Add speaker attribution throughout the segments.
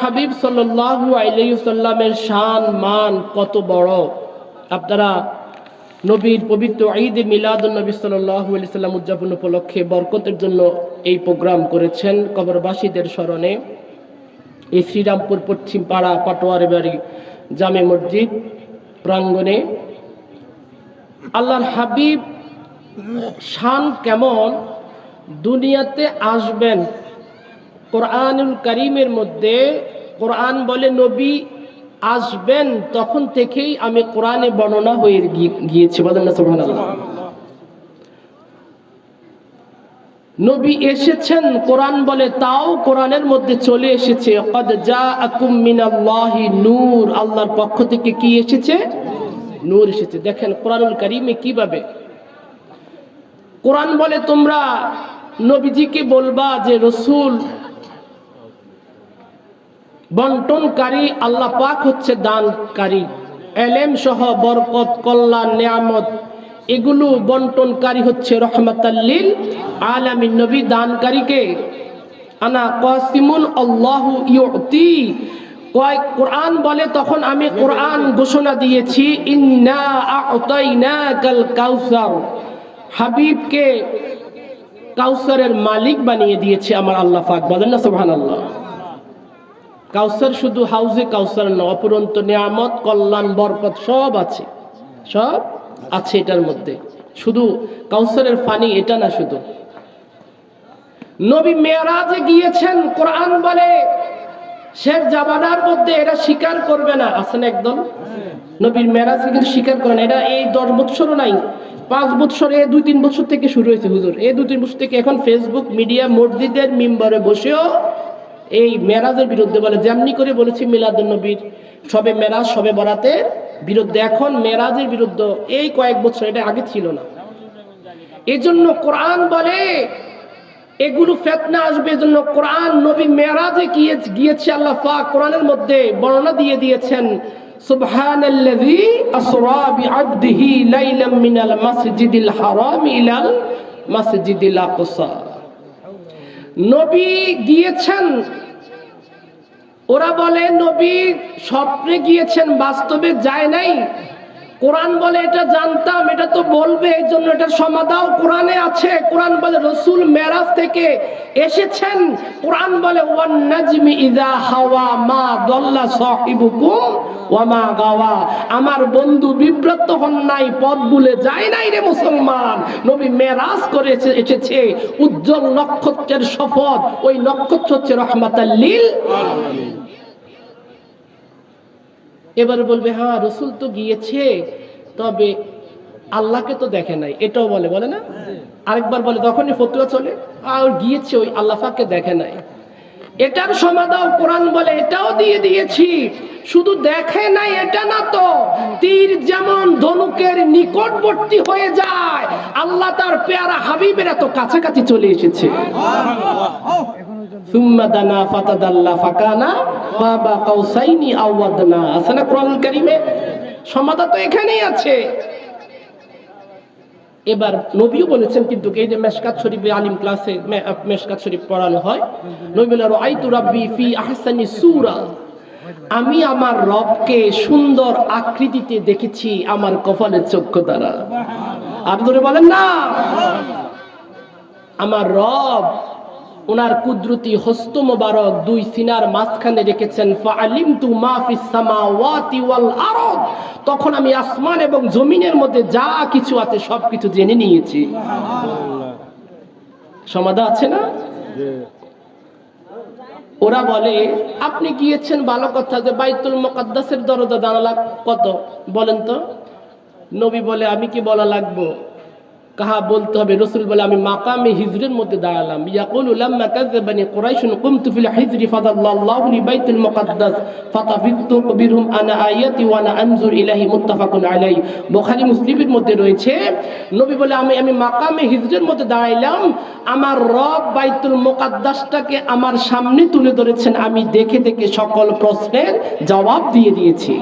Speaker 1: হাবিব সাল্লাল্লাহু আলাইহি ওয়াসাল্লামের শান মান কত বড়। আপনারা নবীর পবিত্র ঈদ মিলাদুন নবী সাল্লাল্লাহু আলাইহি ওয়াসাল্লাম উদযাপন উপলক্ষে বরকতের জন্য এই প্রোগ্রাম করেছেন কবরবাসীদের স্মরণে এই শ্রীরামপুর পশ্চিম পাড়া পাটোয়ারি বাড়ি জামে মসজিদ প্রাঙ্গণে। আল্লাহর হাবিব শান কেমন, দুনিয়াতে আসবেন কোরআনুল কারীমের মধ্যে কোরআন বলে নবী আসবেন, তখন থেকেই আমি কোরআনে বর্ণনা হয়ে গিয়েছে। বলেন না সুবহানাল্লাহ। নবী এসেছেন কোরআন বলে, তাও কোরআনের মধ্যে চলে এসেছে ক্বাদ জাআকুম মিনাল্লাহি নূর, আল্লাহর পক্ষ থেকে কি এসেছে? নূর এসেছে। দেখেন কোরআনুল কারীমে কিভাবে কোরআন বলে তোমরা নবীজিকে বলবা যে রসুল বন্টনকারী, আল্লাহ পাক হচ্ছে দানকারী, এলেম সহ বরকত কল্যাণ নিয়ামত এগুলো বন্টনকারী হচ্ছে রহমাতাল লিল আলামিন। নবী দানকারীকে আনা কাসিমুন আল্লাহু ইউতি, কোরআন বলে তখন আমি কোরআন ঘোষণা দিয়েছি ইন্না আ'তাইনাকাল কাউসার, হাবিবকে কাউসারের মালিক বানিয়ে দিয়েছে আমার আল্লাহ পাক। বলেন না সুবহানাল্লাহ। কাউসার শুধু হাউজে কাউসার না, অপরন্ত নিয়ামত কল্যাণ বরকত সব আছে, সব আছে এটার মধ্যে। শুধু কাউসারের পানি এটা না, শুধু নবী মেরাজে গিয়েছেন। কোরআন বলে শেষ জামানার মধ্যে এরা স্বীকার করবে না, আছে না একদম নবীর মেরাজকে কিন্তু স্বীকার করে না। এটা এই 10 বছরও নাই, 5 বছরে 2-3 বছর থেকে শুরু হয়েছে হুজুর। এই 2-3 বছর থেকে এখন ফেসবুক মিডিয়া মসজিদের মিম্বরে বসেও এই মেরাজের বিরুদ্ধে বলে, যেমনি করে বলেছি মিলাদুন নবীর সবে মেরাজ সবে বরাতের বিরুদ্ধে, এখন মেরাজের বিরুদ্ধে এই কয়েক বছর, এটা আগে ছিল না। এজন্য কোরআন বলে এগুলো ফিতনা আসবে। এজন্য কোরআন নবী মেরাজে গিয়েছে, আল্লাহ পাক কোরআনের মধ্যে বর্ণনা দিয়ে দিয়েছেন সুবহানাল্লাযী আসরা বিআবদিহি লাইলাম মিনাল মাসজিদিল হারাম ইলাল মাসজিদিল আকসা। নবী গিয়েছেন, ওরা বলে নবী স্বপ্নে গিয়েছেন, বাস্তবে যায় নাই। কোরআন বলে এটা জানতাম, এটা তো বলবে, এই জন্য এটার সমাধান কোরআনে আছে। কোরআন বলে রসুল মেরাজ থেকে এসেছেন। কোরআন বলে ওয়ান নাজমি ইযা হাওয়া মা দাল্লা সাহিবুকুম ওয়া মা গাওয়া, আমার বন্ধু বিব্রত হন নাই, পথ ভুলে যায় নাই রে মুসলমান। নবী মেরাজ করে এসেছে, উজ্জ্বল নক্ষত্রের শপথ, ওই নক্ষত্র হচ্ছে রহমাতাল লিল আলামিন। এবার বলবে হ্যাঁ রসুল তো গিয়েছে, তবে আল্লাহকে তো দেখে নাই, এটাও বলে, বলে না? আরেকবার বলে তখনই ফতোয়া চলে, আর গিয়েছে ওই আল্লাহ পাককে দেখে নাই। এটার সমাধান কোরআন বলে এটাও দিয়ে দিয়েছি, শুধু দেখে নাই এটা না তো, তীর যেমন ধনুকের নিকটবর্তী হয়ে যায়, আল্লাহ তার পেয়ারা হাবিবের এত কাছাকাছি চলে এসেছে। সুম্মা দানা ফাতাদাল্লা ফাকানা বাবা কাউসাইনি আও আদনা, আছে না কোরআনুল কারীমে? সমাধান তো এখানেই আছে। এবার নবীও বলেছেন, কিন্তু এই যে মেশকাত শরীফে আলিম ক্লাসে মেশকাত শরীফ পড়ানো হয়, নবী বলেন রাআইতু রাব্বি ফি আহসানি সূরা, আমি আমার রবকে সুন্দর আকৃতিতে দেখেছি আমার কপালের চক্ষু দ্বারা। আর ধরে বলেন না, আমার রব ওনার কুদরতি হস্ত মোবারক 2 সিনার মাঝখানে রেখেছেন। ফাআলিমতু মা ফিস সামাওয়াতি ওয়াল আরদ, তখন আমি আসমান এবং জমিনের মধ্যে যা কিছু আছে সবকিছু জেনে নিয়েছি। সমাধা আছে না? ওরা বলে আপনি গিয়েছেন ভালো কথা, যে বাইতুল মুকাদ্দাসের দরজা জানালা কত বলেন তো? নবী বলে আমি কি বলা লাগবো, কাহা বলতে হবে। রসুল বলে আমি মাকামে হিজরের মধ্যে দাঁড়ালাম। ইয়াকুলু লাম্মা কাযাবানি কুরাইশুন কুমতু ফিল হিজরি ফাদাল্লাহু লি বাইতুল মুকাদ্দাস ফাতাফিতু বিরহুম আনা আয়াতি ওয়া আনা আনজুর ইলাহি, মুত্তাফাকুন আলাইহি। বুখারী মুসলিমের মধ্যে রয়েছে, নবী বলে আমি মাকামে হিজরের মধ্যে দাঁড়াইলাম, আমার রব বাইতুল মুকাদ্দাসটাকে আমার সামনে তুলে ধরেছেন, আমি দেখে দেখে সকল প্রশ্নের জবাব দিয়ে দিয়েছি।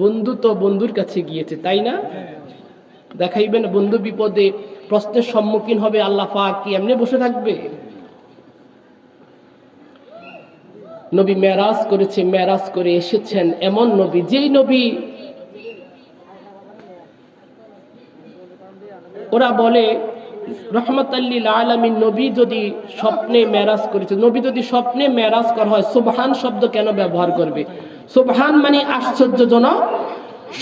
Speaker 1: বন্ধু তো বন্ধুর কাছে গিয়েছে, তাই না? দেখাইবেন বন্ধু বিপদে প্রশ্নের সম্মুখীন হবে, আল্লাহ পাক কি এমনি বসে থাকবে? নবী মেরাজ করেছে, মেরাজ করে এসেছেন এমন নবী, যেই নবী ওরা বলে রহমাতাল্লিল আলামিন নবী যদি স্বপ্নে মেরাজ করেছে, নবী যদি স্বপ্নে মেরাজ করা হয়, সুবহান শব্দ কেন ব্যবহার করবে? সুবহান মানে আশ্চর্যজনক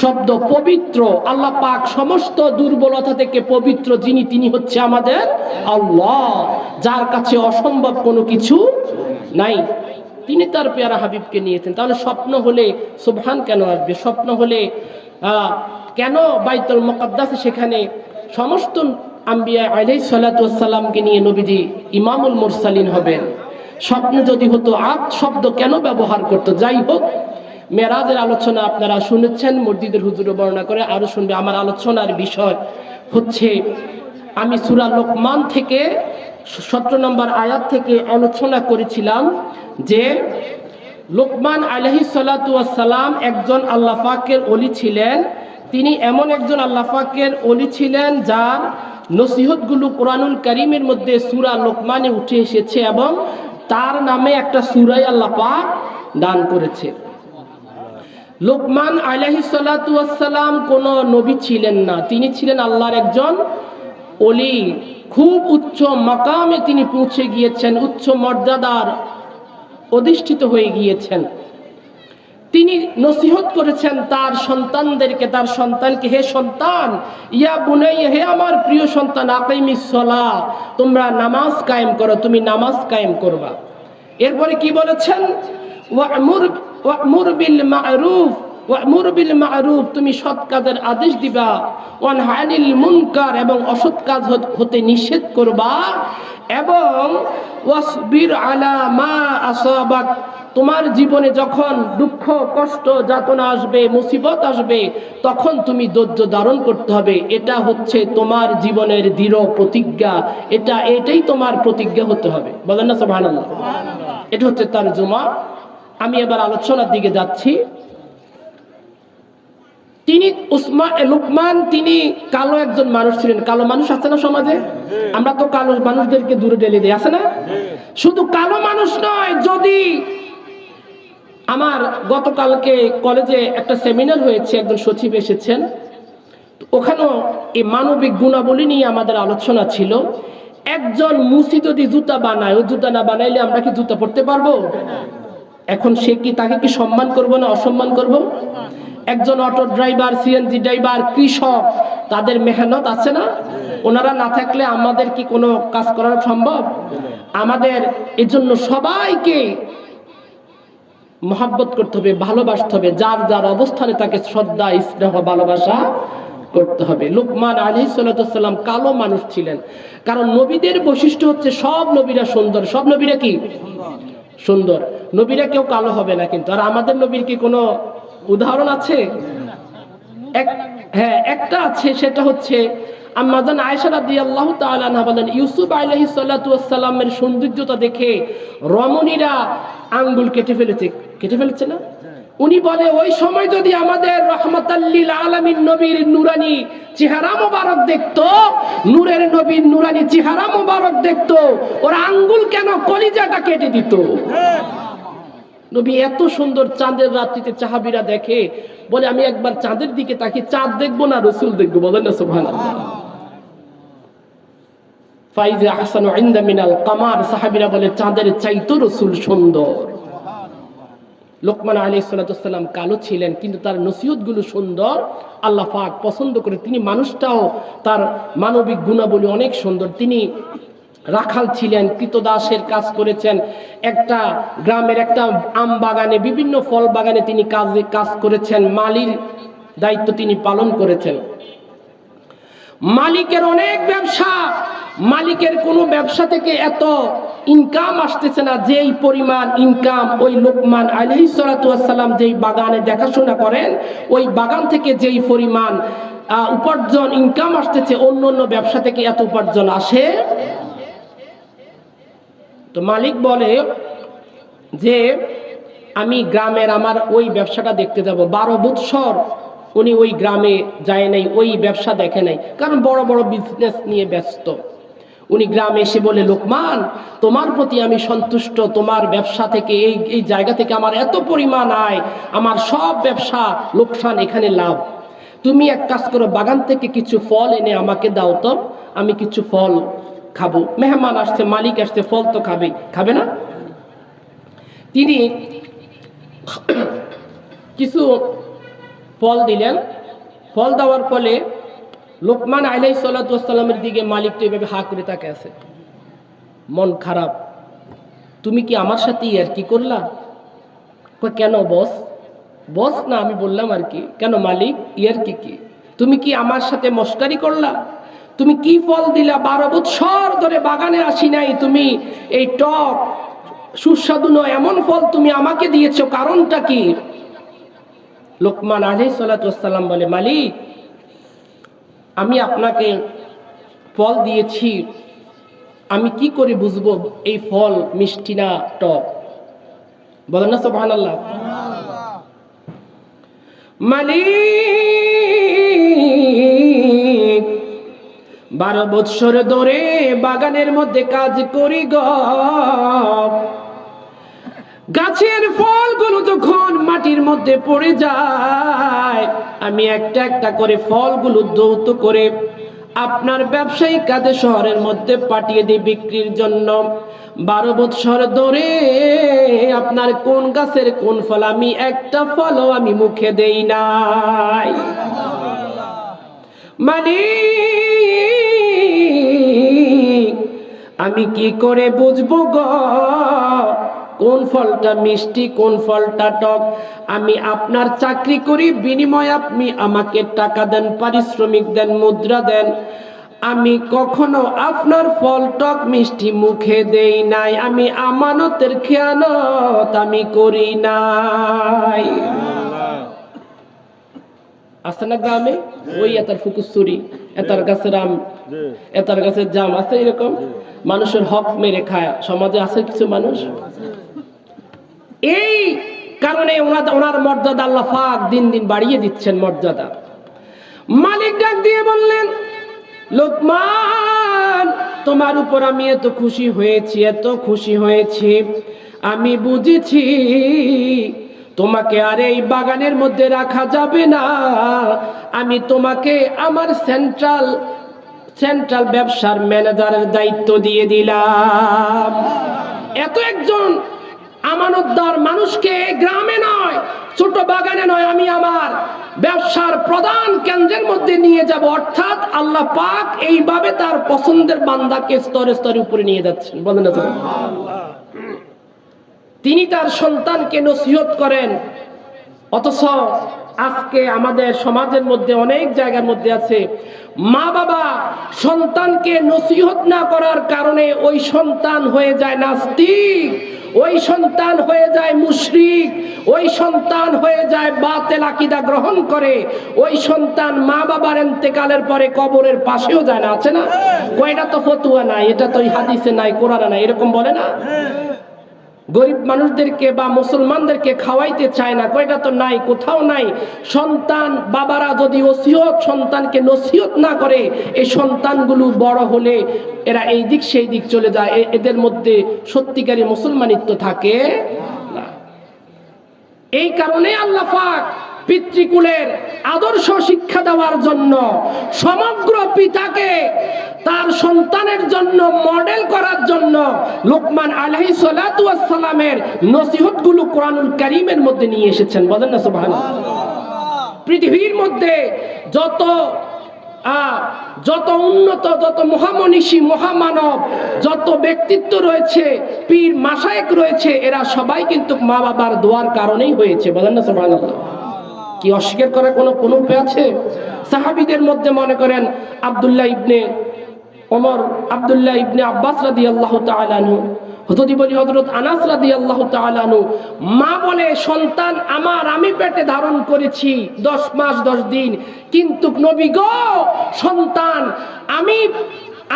Speaker 1: শব্দ, পবিত্র। আল্লাহ পাক সমস্ত দুর্বলতা থেকে পবিত্র, যিনি তিনি হচ্ছে আমাদের আল্লাহ, যার কাছে অসম্ভব কোনো কিছু নাই। তিনি তার পেয়ারা হাবিবকে নিয়েছেন। তাহলে স্বপ্ন হলে সুবহান কেন আসবে? স্বপ্ন হলে কেন বাইতুল মুকাদ্দাসে সেখানে সমস্ত আম্বিয়া আলাইহিস সালাতু ওয়াস সালামকে নিয়ে নবীজি ইমামুল মুরসালিন হবেন? স্বপ্ন যদি হতো আদ শব্দ কেন ব্যবহার করতো? যাই হোক, মেরাজের আলোচনা আপনারা শুনেছেন, মসজিদের হুজুর বর্ণনা করে, আরো শুনবে। আমার আলোচনার বিষয় হচ্ছে, আমি সূরা লোকমান থেকে 17 নম্বর আয়াত থেকে আলোচনা করেছিলাম যে লোকমান আলাইহিস সালাতু ওয়াস সালাম একজন আল্লাহ পাকের ওলি ছিলেন। তিনি এমন একজন আল্লাহ পাকের ওলি ছিলেন যার নসিহতগুলো কোরআনুল কারীমের মধ্যে সূরা লোকমানে উঠে এসেছে এবং তার নামে একটা সূরাই আল্লাহ পাক দান করেছে। লোকমান আলাইহিস সালাতু ওয়াস সালাম কোনো নবী ছিলেন না, তিনি ছিলেন আল্লাহর একজন ওলি। খুব উচ্চ মাকামে তিনি পৌঁছে গিয়েছেন, উচ্চ মর্যাদার অধিষ্ঠিত হয়ে গিয়েছেন। তিনি নসিহত করেছেন তার সন্তানদেরকে, তার সন্তানকে, হে সন্তান, ইয়া বুনাইয়া, হে আমার প্রিয় সন্তান, আকিমিস সালাহ, তোমরা নামাজ কায়েম করো, তুমি নামাজ কায়েম করবা। এরপরে কি বলেছেন? ওয়া'মুর বিল মা'রুফ, ওয়া'মুর বিল মা'রুফ, তুমি সৎ কাজের আদেশ দিবা, ওয়ানহা আনিল মুনকার, এবং অসৎ কাজ হতে নিষেধ করবা, এবং ওয়াসবির আলা মা আসাবাক, তোমার জীবনে যখন দুঃখ, কষ্ট, যাতনা আসবে, মুসিবত আসবে, তখন তুমি ধৈর্য ধারণ করতে হবে। এটা হচ্ছে তোমার জীবনের দৃঢ় প্রতিজ্ঞা, এটাই তোমার প্রতিজ্ঞা হতে হবে। বলেন না সুবহানাল্লাহ? এটা হচ্ছে তারজমা। আমি এবার আলোচনার দিকে যাচ্ছি। তিনি লোকমান, তিনি কালো একজন মানুষ ছিলেন। কালো মানুষ আছে না সমাজে? আমরা তো কালো মানুষদেরকে দূরে ঠেলে দিই, আছে না? শুধু কালো মানুষ নয়, যদি আমার গতকালকে কলেজে একটা সেমিনার হয়েছে, একজন সচিব এসেছেন, ওখানেও এই মানবিক গুণাবলী নিয়ে আমাদের আলোচনা ছিল। একজন মুসি যদি জুতা বানায়, ও জুতা না বানাইলে আমরা কি জুতা পরতে পারবো? এখন তাকে কি সম্মান করব না অসম্মান করব? একজন অটো ড্রাইভার, সিএনজি ড্রাইভার, কৃষক, তাদের মেহনত আছে না? ওনারা না থাকলে আমাদের কি কোনো কাজ করা সম্ভব? আমাদের এজন্য সবাইকে মহব্বত করতে হবে, ভালোবাসতে হবে, যার যার অবস্থানে তাকে শ্রদ্ধা, স্নেহ, ভালোবাসা করতে হবে। লোকমান আলাইহিস সালাতু ওয়াস সালাম কালো মানুষ ছিলেন, কারণ নবীদের বৈশিষ্ট্য হচ্ছে সব নবীরা সুন্দর। সব নবীরা কি সুন্দর? নবীরা কেউ কালো হবে না। কিন্তু আর আমাদের নবীর কি কোনো উদাহরণ আছে? হ্যাঁ, একটা আছে, সেটা হচ্ছে আম্মা জান আয়েশা রাদিয়াল্লাহু তাআলা আনহা বলেন, ইউসুফ আলাইহিস সালাতু ওয়াস সালামের সৌন্দর্যতা দেখে রমণীরা আঙ্গুল কেটে ফেলেছে না? উনি বলে, ওই সময় যদি আমাদের রহমাতাল্লিল আলামিন নবীর নুরানি চেহারা মোবারক দেখতো, নূরের নবীর নুরানি চেহারা মোবারক দেখতো, ওরা আঙ্গুল কেন, কলিজাটা কেটে দিত। নবী এত সুন্দর, চাঁদের রাত্রিতে সাহাবীরা দেখে, বলে আমি একবার চাঁদের দিকে তাকিয়ে চাঁদ দেখবো না রাসূল দেখবো। বলেন না সুবহানাল্লাহ? ফাইজা আহসানু ইনদা মিনাল কামার, সাহাবীরা বলে চাঁদের চাইতো রাসূল সুন্দর। লোকমান আলাইহিস সালাতু ওয়াস সালাম কালো ছিলেন, কিন্তু তার নসিহতগুলো সুন্দর, আল্লাহ পাক পছন্দ করে। তিনি মানুষটাও, তার মানবিক গুণাবলী অনেক সুন্দর। তিনি রাখাল ছিলেন, কৃতদাসের কাজ করেছেন। একটা গ্রামের একটা আম বাগানে, বিভিন্ন ফল বাগানে তিনি কাজ করেছেন, মালির দায়িত্ব তিনি পালন করেছেন। মালিকের অনেক ব্যবসা, মালিকের কোনো ব্যবসা থেকে এত ইনকাম আসতেছে না যেই পরিমাণ ইনকাম ওই লোকমান আলাইহিস সালাতু ওয়াস সালাম যেই বাগানে দেখাশোনা করেন, ওই বাগান থেকে যেই পরিমাণ উপার্জন, ইনকাম আসতেছে, অন্য অন্য ব্যবসা থেকে এত উপার্জন আসে। তো মালিক বলে যে আমি গ্রামের আমার ওই ব্যবসাটা দেখতে যাব। 12 বৎসর উনি ওই গ্রামে যায় নাই, ওই ব্যবসা দেখে নাই, কারণ বড় বড় বিজনেস নিয়ে ব্যস্ত। উনি গ্রামে এসে বলে, লোকমান, তোমার প্রতি আমি সন্তুষ্ট, তোমার ব্যবসা থেকে এই জায়গা থেকে আমার এত পরিমাণ আয়, আমার সব ব্যবসা লোকসান, এখানে লাভ। তুমি এক কাজ করো, বাগান থেকে কিছু ফল এনে আমাকে দাও তো, আমি কিছু ফল খাবো। মেহমান আসছে, মালিক আসছে, ফল তো খাবে না? তিনি কিছু ফল দিলেন। ফল দেওয়ার ফলে লোকমান আলাইহিস সালাতু ওয়াস সালামের দিকে মালিক তো এভাবে হা করে তাকিয়ে আছে, মন খারাপ। তুমি কি আমার সাথে ইয়ার্কি করলা? কেন বস? বস না, আমি বললাম আর কি। কেন মালিক, ইয়ার্কি কি? তুমি কি আমার সাথে মস্কারি করলা? তুমি কি ফল দিলা? 12 বছর ধরে বাগানে আসি নাই, তুমি এই টক সুস্বাদু নয় এমন ফল তুমি আমাকে দিয়েছো, কারণটা কি? লোকমান আলাইহিস সালাতু ওয়াস সালাম বলে, মালিক, আমি আপনাকে ফল দিয়েছি, আমি কি করে বুঝবো এই ফল মিষ্টি না টক? বলেন না সুবহানাল্লাহ। মালিক, 12 বছর ধরে বাগানের মধ্যে কাজ করি গো, গাছের ফলগুলো যখন মাটির মধ্যে পড়ে যায়, আমি একটা একটা করে ফলগুলো দৌত করে আপনার ব্যবসায়িক কাজে শহরের মধ্যে পাঠিয়ে দিই বিক্রির জন্য। 12 বছর ধরে আপনার কোন গাছের কোন ফল আমি একটা ফলও আমি মুখে দেই নাই। মানে আমি কি করে বুঝবো গো কোন ফলটা মিষ্টি কোন ফলটা টক? আমি আপনার চাকরি করি, বিনিময়ে আপনি আমাকে টাকা দেন, পারিশ্রমিক দেন, মুদ্রা দেন। আমি কখনো আপনার ফল টক মিষ্টি মুখে দেই নাই, আমি আমানতের খেয়ানত আমি করি নাই। আছে না গ্রামে ওই এতার ফুকুসুরি, এতার গাছের আম, এতার গাছের জাম, আছে এরকম মানুষের হক মেরে খায় সমাজে আছে কিছু মানুষ। এই কারণে ওনার মর্যাদা আল্লাহ পাক দিন দিন বাড়িয়ে দিচ্ছেন মর্যাদা। মালিক ডাক দিয়ে বললেন, লোকমান, তোমার উপর আমি এত খুশি হয়েছি, এত খুশি হয়েছি, আমি বুঝেছি তোমাকে আর এই বাগানের মধ্যে রাখা যাবে না। আমি তোমাকে আমার সেন্ট্রাল ব্যবসার ম্যানেজারের দায়িত্ব দিয়ে দিলাম। এত একজন আমানতদার মানুষকে গ্রামে নয়, ছোট বাগানে নয়, আমি আমার ব্যবসার প্রধান কেন্দ্রের মধ্যে নিয়ে যাব। অর্থাৎ আল্লাহ পাক এইভাবে তার পছন্দের বান্দাকে স্তরে স্তরে উপরে নিয়ে যাচ্ছেন। বলেন না সুবহানাল্লাহ। তিনি তার সন্তানকে নসিহত করেন, অথচ আজকে আমাদের সমাজের মধ্যে অনেক জায়গার মধ্যে আছে মা বাবা সন্তানকে নসিহত না করার কারণে ওই সন্তান হয়ে যায় নাস্তিক, ওই সন্তান হয়ে যায় মুশরিক, ওই সন্তান হয়ে যায় বাতিল আকীদা গ্রহণ করে, ওই সন্তান মা বাবার ইন্তেকালের পরে কবরের পাশেও যায় না। আছে না? কয়টা তো ফতোয়া নাই, এটা তো হাদিসে নাই, কোরআনে নাই, এরকম বলে না। গরিব মানুষদেরকে বা মুসলমানদেরকে খাওয়াইতে চায় না, কয়টা তো নাই, কোথাও নাই। সন্তান বাবারা যদি সন্তানকে নসিহত না করে, এই সন্তানগুলো বড় হলে এরা এই দিক সেই দিক চলে যায়, এদের মধ্যে সত্যিকারী মুসলমানিত্ব থাকে না। এই কারণে আল্লাহ পাক পিতৃকুলের আদর্শ শিক্ষা দেওয়ার জন্য সমগ্র পিতাকে তার সন্তানের জন্য মডেল করার জন্য লোকমান আলাইহিস সালাতু ওয়াস সালামের নসিহতগুলো কোরআনুল কারীমের মধ্যে নিয়ে এসেছেন। বলেন না সুবহানাল্লাহ। পৃথিবীর মধ্যে যত উন্নত, যত মহামনীষী, মহামানব, যত ব্যক্তিত্ব রয়েছে, পীর মাশায়েখ রয়েছে, এরা সবাই কিন্তু মা বাবার দোয়ার কারণেই হয়েছে। বলেন না সুবহানাল্লাহ। কি অস্বীকার করার কোনো উপায় আছে? সাহাবীদের মধ্যে মনে করেন আব্দুল্লাহ ইবনে ওমর, আব্দুল্লাহ ইবনে আব্বাস রাদিয়াল্লাহু তাআলা আনহু, হযরত আনাস রাদিয়াল্লাহু তাআলা আনহু, মা বলে, সন্তান আমি পেটে ধারণ করেছি 10 মাস 10 দিন, কিন্তু নবী গো, সন্তান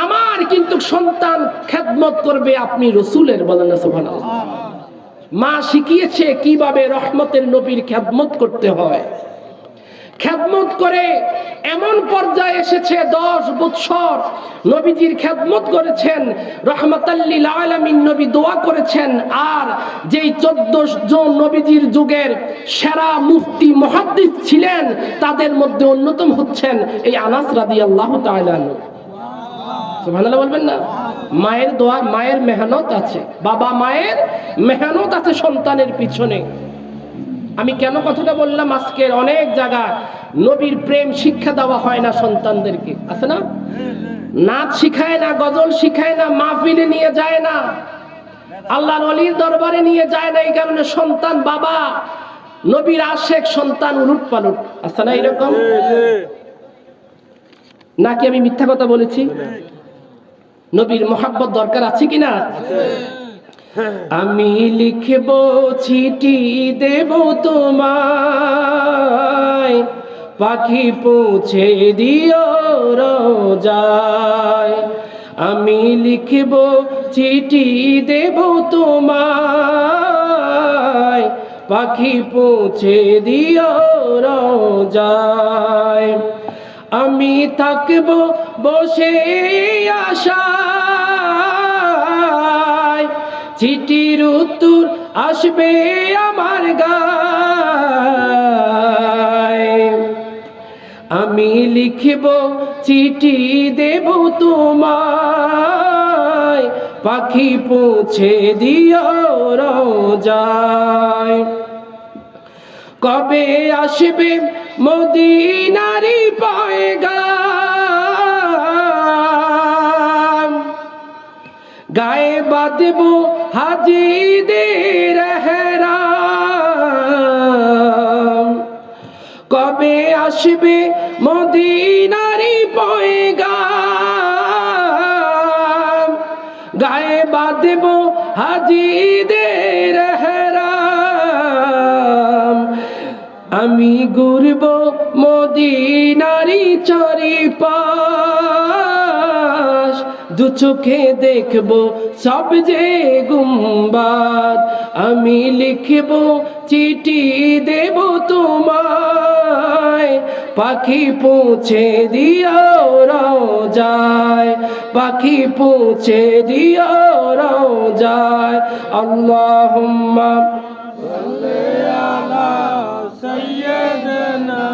Speaker 1: আমার কিন্তু সন্তান খেদমত করবে আপনি রাসূলের। বলেন না সুবহানাল্লাহ। মা শিখিয়েছে কিভাবে রহমতের নবীর খেদমত করতে হয়, খেদমত করে এমন পর্যায়ে এসেছে 10 বছর নবীজির খেদমত করেছেন, রহমাতাল লিল আলামিন নবী দোয়া করেছেন। আর যেই 14 জন নবীজির যুগের সেরা মুফতি মুহাদ্দিস ছিলেন তাদের মধ্যে অন্যতম হচ্ছেন এই আনাস রাদিয়াল্লাহু তাআলা আনহু। সুবহানাল্লাহ বলবেন না? মায়ের দোয়া, মায়ের মেহনত আছে, বাবা মায়ের মেহনত আছে সন্তানের পিছনে। আমি কেন কথাটা বললাম, আজকের অনেক জায়গায় নবীর প্রেম শিক্ষা দেওয়া হয় না সন্তানদেরকে, আছে না? নাচ শিখায় না, গজল শিখায় না, মাহফিলে নিয়ে যায় না, আল্লাহর ওলির দরবারে নিয়ে যায় না। এই কারণে সন্তান বাবা নবীর আশেক, সন্তান উলট পালট, আছে না এরকম? নাকি আমি মিথ্যা কথা বলেছি? নবীর মহব্বত দরকার আছে কিনা? আমি লিখব চিঠি দেব তোমায়, পাখি পৌঁছে দিও রোজায়। আমি লিখব চিঠি দেব তোমায়, পাখি পৌঁছে দিও রোজায়। আমি থাকব বসে আশায়, চিঠির উত্তর আসবে আমার গায়। আমি লিখব চিঠি দেব তোমায়, পাখি পৌঁছে দিও রোজায়। কবে আসবে মদিনারি পয়গাম, গায়ে বাঁধব হাজিদের এহরাম। কবে আসবে মদিনারি পয়গাম, গায়ে বাঁধব হাজিদের এহরাম। আমি ঘুরব মদিনারি চারিপাশ, দু চোখে দেখব সব যে গুম্বাদ। আমি লিখব চিঠি দেব তোমায়, পাখি পৌঁছে দিও রোজায়, পাখি পৌঁছে দিও রোজায়। আল্লাহুম্মা সাল্লি আলা সাইয়্যিদিনা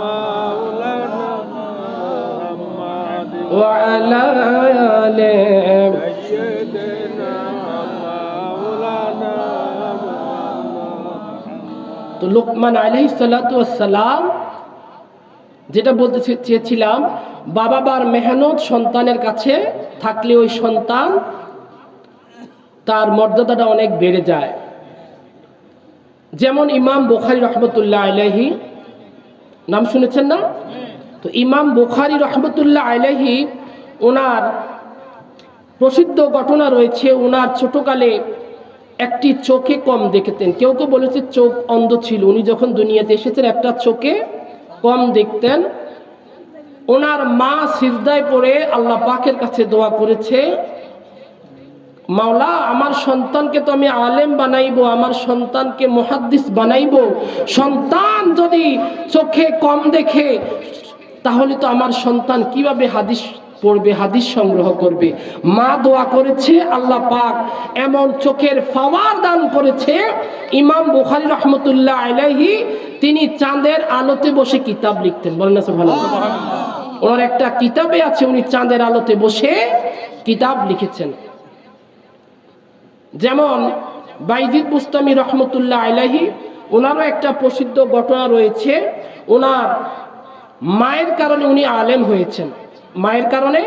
Speaker 1: মাওলানা মুহাম্মাদ ওয়া আলা আলি সাইয়্যিদিনা মাওলানা মুহাম্মাদ। তো লোকমান আলাইহিস সালাতু ওয়াস সালাম যেটা বলতে চেয়েছিলাম, বাবা মার মেহনত সন্তানের কাছে থাকলে ওই সন্তান তার মর্যাদাটা অনেক বেড়ে যায়। যেমন ইমাম বুখারী রহমতুল্লাহ আলাইহি, নাম শুনেছেন না? তো ইমাম বুখারী রহমতুল্লাহ আলাইহি, ওনার প্রসিদ্ধ ঘটনা রয়েছে। ওনার ছোটকালে একটি চোখে কম দেখতেন, কেউ কেউ বলেছে চোখ অন্ধ ছিল। উনি যখন দুনিয়াতে এসেছেন একটা চোখে কম দেখতেন। ওনার মা সিজদায় পড়ে আল্লাহ পাকের কাছে দোয়া করেছে, মাওলা আমার সন্তানকে তো আমি আলেম বানাইবো, আমার সন্তানকে মুহাদ্দিস বানাইবো। সন্তান যদি চোখে কম দেখে তাহলে তো আমার সন্তান কিভাবে হাদিস পড়বে, হাদিস সংগ্রহ করবে। মা দোয়া করেছে, আল্লাহ পাক এমন চোখের পাওয়ার দান করেছে। ইমাম বুখারী রহমতুল্লাহ আলাইহি তিনি চাঁদের আলোতে বসে কিতাব লিখতেন। বলেন না সুবহানাল্লাহ? ওনার একটা কিতাবে আছে উনি চাঁদের আলোতে বসে কিতাব লিখেছেন। যেমন বাইজিদ বুস্তামি রহমতুল্লাহ আলাইহি, ওনারও একটা প্রসিদ্ধ ঘটনা রয়েছে। ওনার মায়ের কারণে উনি আলেম হয়েছেন, মায়ের কারণে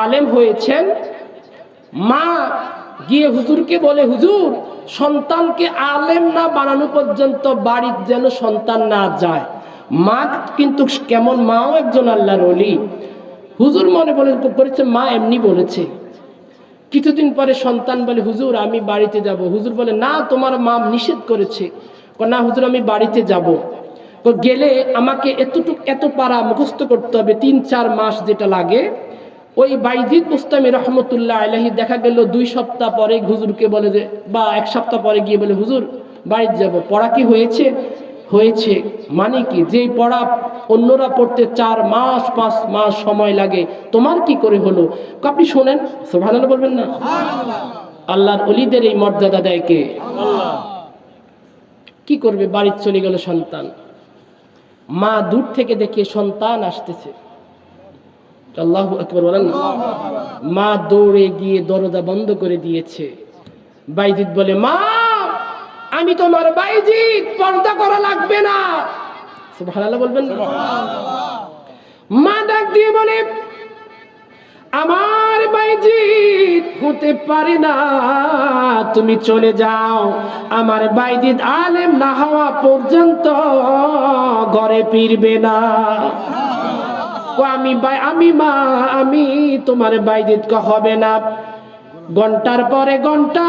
Speaker 1: আলেম হয়েছেন। মা গিয়ে হুজুরকে বলে, হুজুর সন্তানকে আলেম না বানানো পর্যন্ত বাড়ির যেন সন্তান না যায়। মা কিন্তু কেমন, মাও একজন আল্লাহর ওলি। হুজুর মনে করেছে মা এমনি বলেছে। কিছুদিন পরে সন্তান বলে, হুজুর আমি বাড়িতে যাব। হুজুর বলে, না তোমার মা নিষেধ করেছে। না হুজুর আমি বাড়িতে যাব, গেলে আমাকে এত পারা মুখস্থ করতে হবে, 3-4 মাস যেটা লাগে। ওই বাইজিদ বুস্তামি রহমতুল্লাহ আলাইহি দেখা গেল 2 সপ্তাহ পরে হুজুরকে বলে যে, বা 1 সপ্তাহ পরে গিয়ে বলে, হুজুর বাড়িতে যাব, পড়া কি হয়েছে? হয়েছে মানে কি, যে পড়া অন্যরা পড়তে 4 মাস 5 মাস সময় লাগে, তোমার কি করে হলো? আপনি শোনেন, সুবহানাল্লাহ বলবেন না? আল্লাহর ওলিদের এই মর্যাদা দেয় কে? কি করবে? বাড়ি চলে গেল সন্তান, মা দূর থেকে দেখে সন্তান আসতেছে, আল্লাহু আকবার বলেন না? মা দৌড়ে গিয়ে দরজা বন্ধ করে দিয়েছে। বাইজিদ বলে, মা আমি তোমার বাইজিদ, পর্দা করা লাগবে না। সুবহানাল্লাহ বলবেন না? মা ডাক দিয়ে বলে, আমার বাইজিদ হতে পারে না, তুমি চলে যাও। আমার বাইজিদ আলেম না হওয়া পর্যন্ত ঘরে ফিরবে না। আমি তোমার বাইজিদ হবে না। ঘন্টার পরে ঘন্টা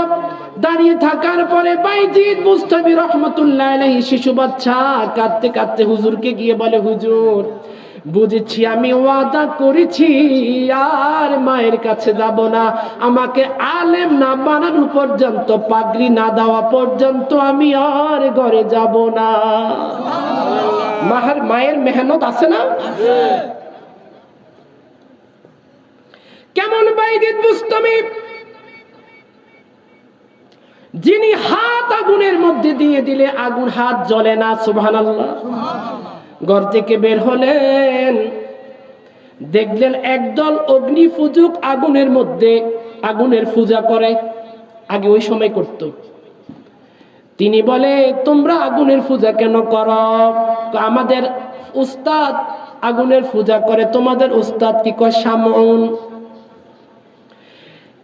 Speaker 1: দাঁড়িয়ে থাকার পরে বাইজিদ বুস্তামি রহমতুল্লাহ আলাইহি, শিশু বাচ্চা, কাঁদতে কাঁদতে হুজুরকে গিয়ে বলে, হুজুর বুঝেছি, আমি ওয়াদা করেছি আর মায়ের কাছে যাব না, আমাকে আলেম না বানানো পর্যন্ত, পাগড়ি না দেওয়া পর্যন্ত আমি আর ঘরে যাব না। মায়ের মেহনত আছে না? কেমন বাইজিদ বুস্তামি, যিনি হাত আগুনের মধ্যে দিয়ে দিলে আগুন হাত জ্বলে না। সুবহানাল্লাহ। ঘর থেকে বের হলেন, দেখলেন একদল অগ্নি পূজক আগুনের মধ্যে আগুনের পূজা করে, আগে ওই সময় করত। তিনি বলে, তোমরা আগুনের পূজা কেন করো? আমাদের উস্তাদ আগুনের পূজা করে। তোমাদের উস্তাদ কি কয়? শামউন।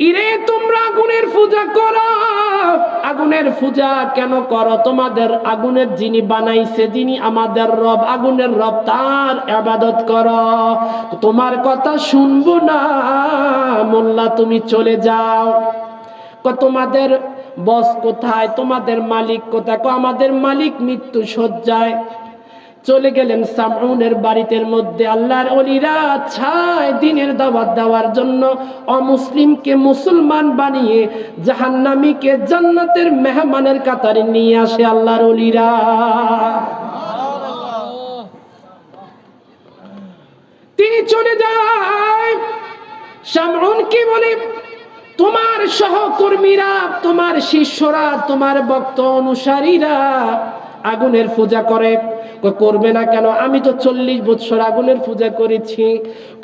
Speaker 1: ইরে তোমরা আগুনের পূজা করো, আগুনের পূজা কেন করো? তোমাদের আগুনের যিনি বানাইছে, যিনি আমাদের রব, আগুনের রব, তার ইবাদত করো। তোমার কথা শুনবো না মোল্লা, তুমি চলে যাও। তোমাদের বস কোথায়? তোমাদের মালিক কোথায়? আমাদের মালিক মৃত্যু শয্যায়। চলে গেলেন শামউনের বাড়িতে মধ্যে। আল্লাহর ওলিরা ছায় দিনের দাওয়াত দেওয়ার জন্য অমুসলিমকে মুসলমান বানিয়ে জাহান্নামীকে জান্নাতের মেহমানের কাতারে নিয়ে আসে আল্লাহর ওলিরা। তিনি চলে যায়। শামউন কি বলে, তোমার সহকর্মীরা, তোমার শিষ্যরা, তোমার ভক্ত অনুসারীরা আগুনের পূজা করে। করবে না কেন? আমি তো 40 বছর আগুনের পূজা করেছি।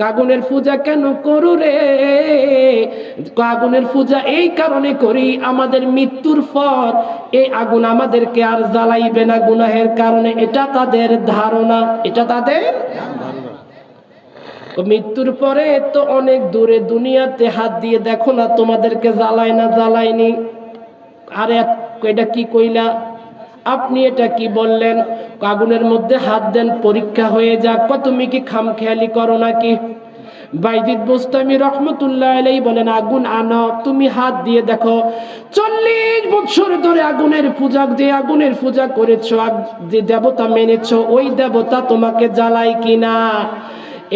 Speaker 1: আগুনের পূজা কেন করো রে? আগুনের পূজা এই কারণে করি, আমাদের মৃত্যুর পর এই আগুন আমাদেরকে আর জ্বালাইবে না গুনাহের কারণে। এটা তাদের ধারণা, এটা তাদের মৃত্যুর পরে তো অনেক দূরে দুনিয়াতে হাত দিয়ে দেখো না তোমাদেরকে জ্বালায় না জ্বালায়নি। আরে এটা কি কইলা আপনি? এটা কি বললেন? আগুনের মধ্যে হাত দেন, পরীক্ষা হয়ে যাক। তুমি কি খামখেয়ালি করো নাকি? বাইজিদ বুস্তামি রহমতুল্লাহ আলাইহি বলেন, আগুন আনো, তুমি হাত দিয়ে দেখো। 40 বছর ধরে আগুনের পূজা, যে আগুনের পূজা করেছো, যে দেবতা মেনেছো, ওই দেবতা তোমাকে জ্বালায় কিনা।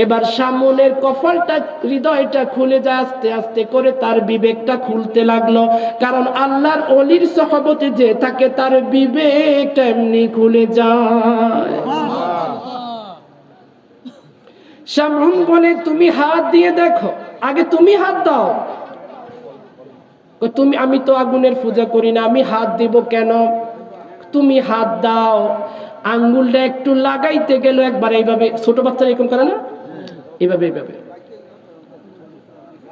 Speaker 1: এবার সামনের কপালটা, হৃদয়টা খুলে যায় আস্তে আস্তে করে, তার বিবেকটা খুলতে লাগলো। কারণ আল্লাহর ওলির সহবতে যে থাকে তার বিবেকটা এমনি খুলে যায়। শামউন বলে, তুমি হাত দিয়ে দেখো, আগে তুমি হাত দাও। আমি তো আগুনের পূজা করি না, আমি হাত দিব কেন? তুমি হাত দাও। আঙ্গুলটা একটু লাগাইতে গেল, একবার এইভাবে, ছোট বাচ্চারা এরকম করে না, এইভাবে এইভাবে।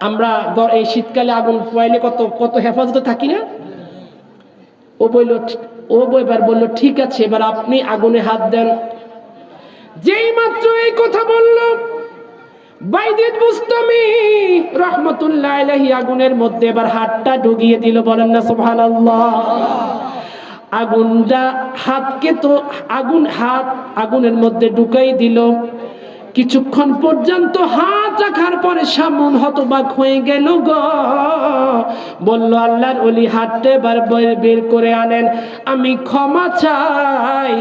Speaker 1: আমরা এই শীতকালে আগুন পোয়াইলে কত কত হেফাজতে থাকি না? ও এবার বলল, ঠিক আছে, এবার আপনি আগুনে হাত দেন। যেই মাত্র এই কথা বলল, বাইজিদ বুস্তামি রহমতুল্লাহ আলাইহি আগুনের মধ্যে এবার হাতটা ঢুকিয়ে দিল। বলেন না সুবহানাল্লাহ। আগুনটা হাতকে তো হাত আগুনের মধ্যে ঢুকাই দিল। কিছুক্ষণ পর্যন্ত হাত হাত রাখার পরে সামুন হতবাক হয়ে গেল গো। বলল আল্লাহর ওলি হাতটা এবার বের করে আনেন, আমি ক্ষমা চাই।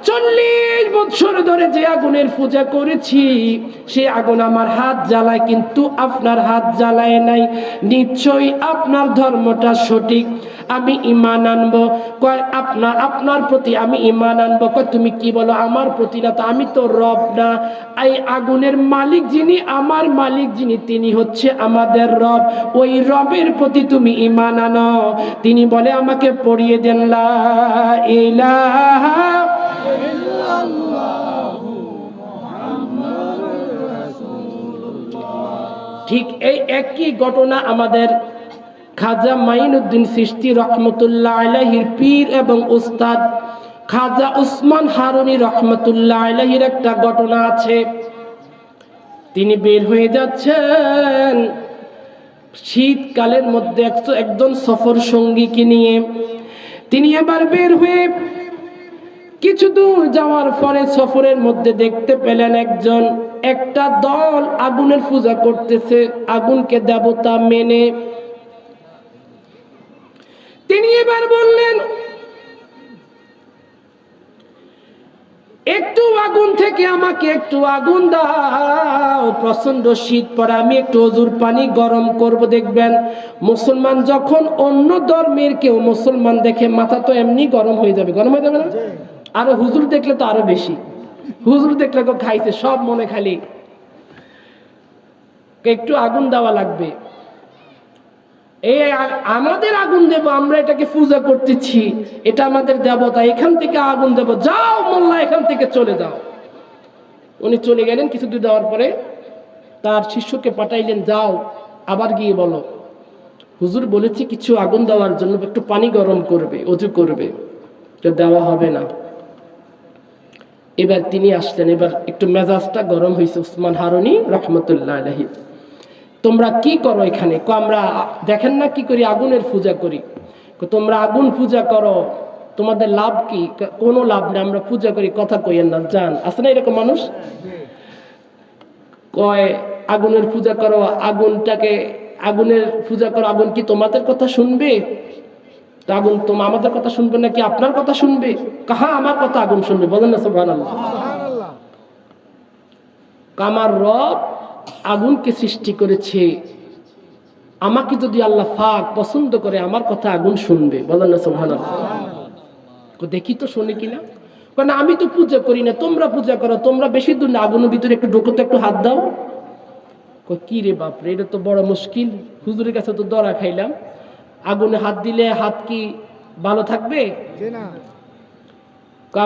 Speaker 1: 40 বছর ধরে যে আগুনের পূজা করেছি সে আগুন আমার হাত জ্বালায়, কিন্তু আপনার হাত জ্বালায় নাই। নিশ্চয়ই আপনার ধর্মটা সঠিক, আমি ঈমান আনবো। কয় আপনার প্রতি আমি ঈমান আনবো। কয় তুমি কি বলো? আমার প্রতি না তো, আমি তো রব না। এই আগুনের মালিক যিনি, আমার মালিক যিনি, তিনি হচ্ছে আমাদের রব। ওই রবের প্রতি তুমি ঈমান আনো। তিনি বলে আমাকে পড়িয়ে দেন লা ইলাহা ইল্লাল্লাহু মুহাম্মাদুর রাসূলুল্লাহ। ঠিক এই একই ঘটনা আমাদের খাজা মাইনুদ্দিন চিশতি রহমতুল্লাহ আলাইহির পীর এবং উস্তাদ খাজা উসমান হারুনি রহমতুল্লাহ আলাইহির একটা ঘটনা আছে। তিনি বের হয়ে যাচ্ছেন শীতকালের মধ্যে একজন সফর সঙ্গীকে নিয়ে। তিনি এবার বের হয়ে কিছু দূর যাওয়ার পরে সফরের মধ্যে দেখতে পেলেন একটা দল আগুনের পূজা করতেছে, আগুনকে দেবতা মেনে। তিনি এবার বললেন, একটু আগুন থেকে আমাকে একটু আগুন দাও, প্রচন্ড শীত পড়ে, আমি একটু অজুর পানি গরম করব। দেখবেন মুসলমান যখন অন্য ধর্মের কেউ মুসলমান দেখে মাথা তো এমনি গরম হয়ে যাবে, গরম হয়ে যাবে না? আরো হুজুর দেখলে তো আরো বেশি। হুজুর দেখলে তো খাইছে সব মনে খালি একটু আগুন দেওয়া লাগবে। এই আমাদের আগুন দেব, আমরা এটাকে পূজা করতেছি, এটা আমাদের দেবতা, এখান থেকে আগুন দেব, যাও মোল্লা এখান থেকে চলে যাও। উনি চলে গেলেন। কিছু দূর যাওয়ার পরে তার শিষ্যকে পাঠাইলেন, যাও আবার গিয়ে বলো হুজুর বলেছি কিছু আগুন দেওয়ার জন্য, একটু পানি গরম করবে, অজু করবে, দেওয়া হবে না। এবার তিনি আসলেন, এবার একটু মেজাজটা গরম হয়েছে উসমান হারুনি রহমতুল্লাহ আলাইহি। তোমরা কি করো এখানে? আমরা দেখেন না কি করি, আগুনের পূজা করি। তোমরা আগুন পূজা করো, তোমাদের লাভ কি? কোনো লাভ নেই, আমরা পূজা করি, কথা কইয়েন না, যান। আছে না এরকম মানুষ? কয় আগুনের পূজা করো, আগুনের পূজা করো, আগুন কি তোমাদের কথা শুনবে? তো আগুন আমাদের কথা শুনবে নাকি আপনার কথা শুনবে? কাহা আমার কথা আগুন শুনবে, বলেন না সুবহানাল্লাহ। আমার রব আগুনকে সৃষ্টি করেছে, আমাকে যদি আল্লাহ পাক পছন্দ করে আমার কথা আগুন শুনবে, বলেন না সুবহানাল্লাহ। দেখি তো শুনে কিনা। কারণ আমি তো পূজা করি না, তোমরা পূজা করো, তোমরা বেশি দূর না, আগুনের ভিতরে একটু ঢোকো তো, একটু হাত দাও। কি রে বাপরে, এটা তো বড় মুশকিল, হুজুরের কাছে তো ধরা খাইলাম। আগুনে হাত দিলে হাত কি ভালো থাকবে?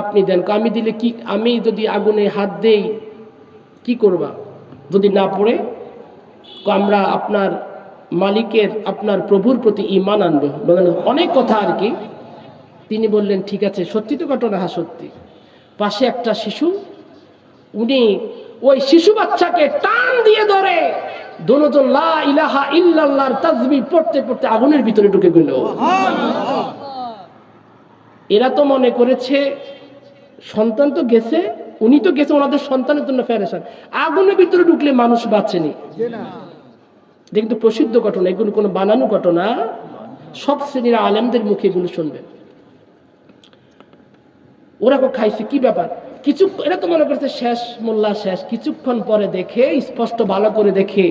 Speaker 1: আপনি দেন। আমি দিলে কি, আমি যদি আগুনে হাত দেই কি করবা যদি না পড়ে? আমরা আপনার মালিকের, আপনার প্রভুর প্রতি ঈমান আনবো, বলেন অনেক কথা আর কি। তিনি বললেন ঠিক আছে, সত্যি তো ঘটনা? হ্যাঁ সত্যি। পাশে একটা শিশু, উনি ওই শিশু বাচ্চাকে টান দিয়ে ধরে দুজন লা ইলাহা ইল্লাল্লাহর তাসবিহ পড়তে পড়তে আগুনের ভিতরে ঢুকে গেল। এরা তো মনে করেছে সন্তান তো গেছে, উনি তো গেছে, ওনাদের সন্তানের জন্য পেরেশান। আগুনের ভিতরে ঢুকলে মানুষ বাঁচেনি। কিন্তু প্রসিদ্ধ ঘটনা, এগুলো কোনো বানানো ঘটনা, সব শ্রেণীর আলেমদের মুখে এগুলো শুনবে। ওরা খাইছে কি ব্যাপার, কিছু এরা তো মনে করছে শেষ, মোল্লা শেষ। কিছুক্ষণ পরে দেখে, স্পষ্ট ভালো করে দেখে,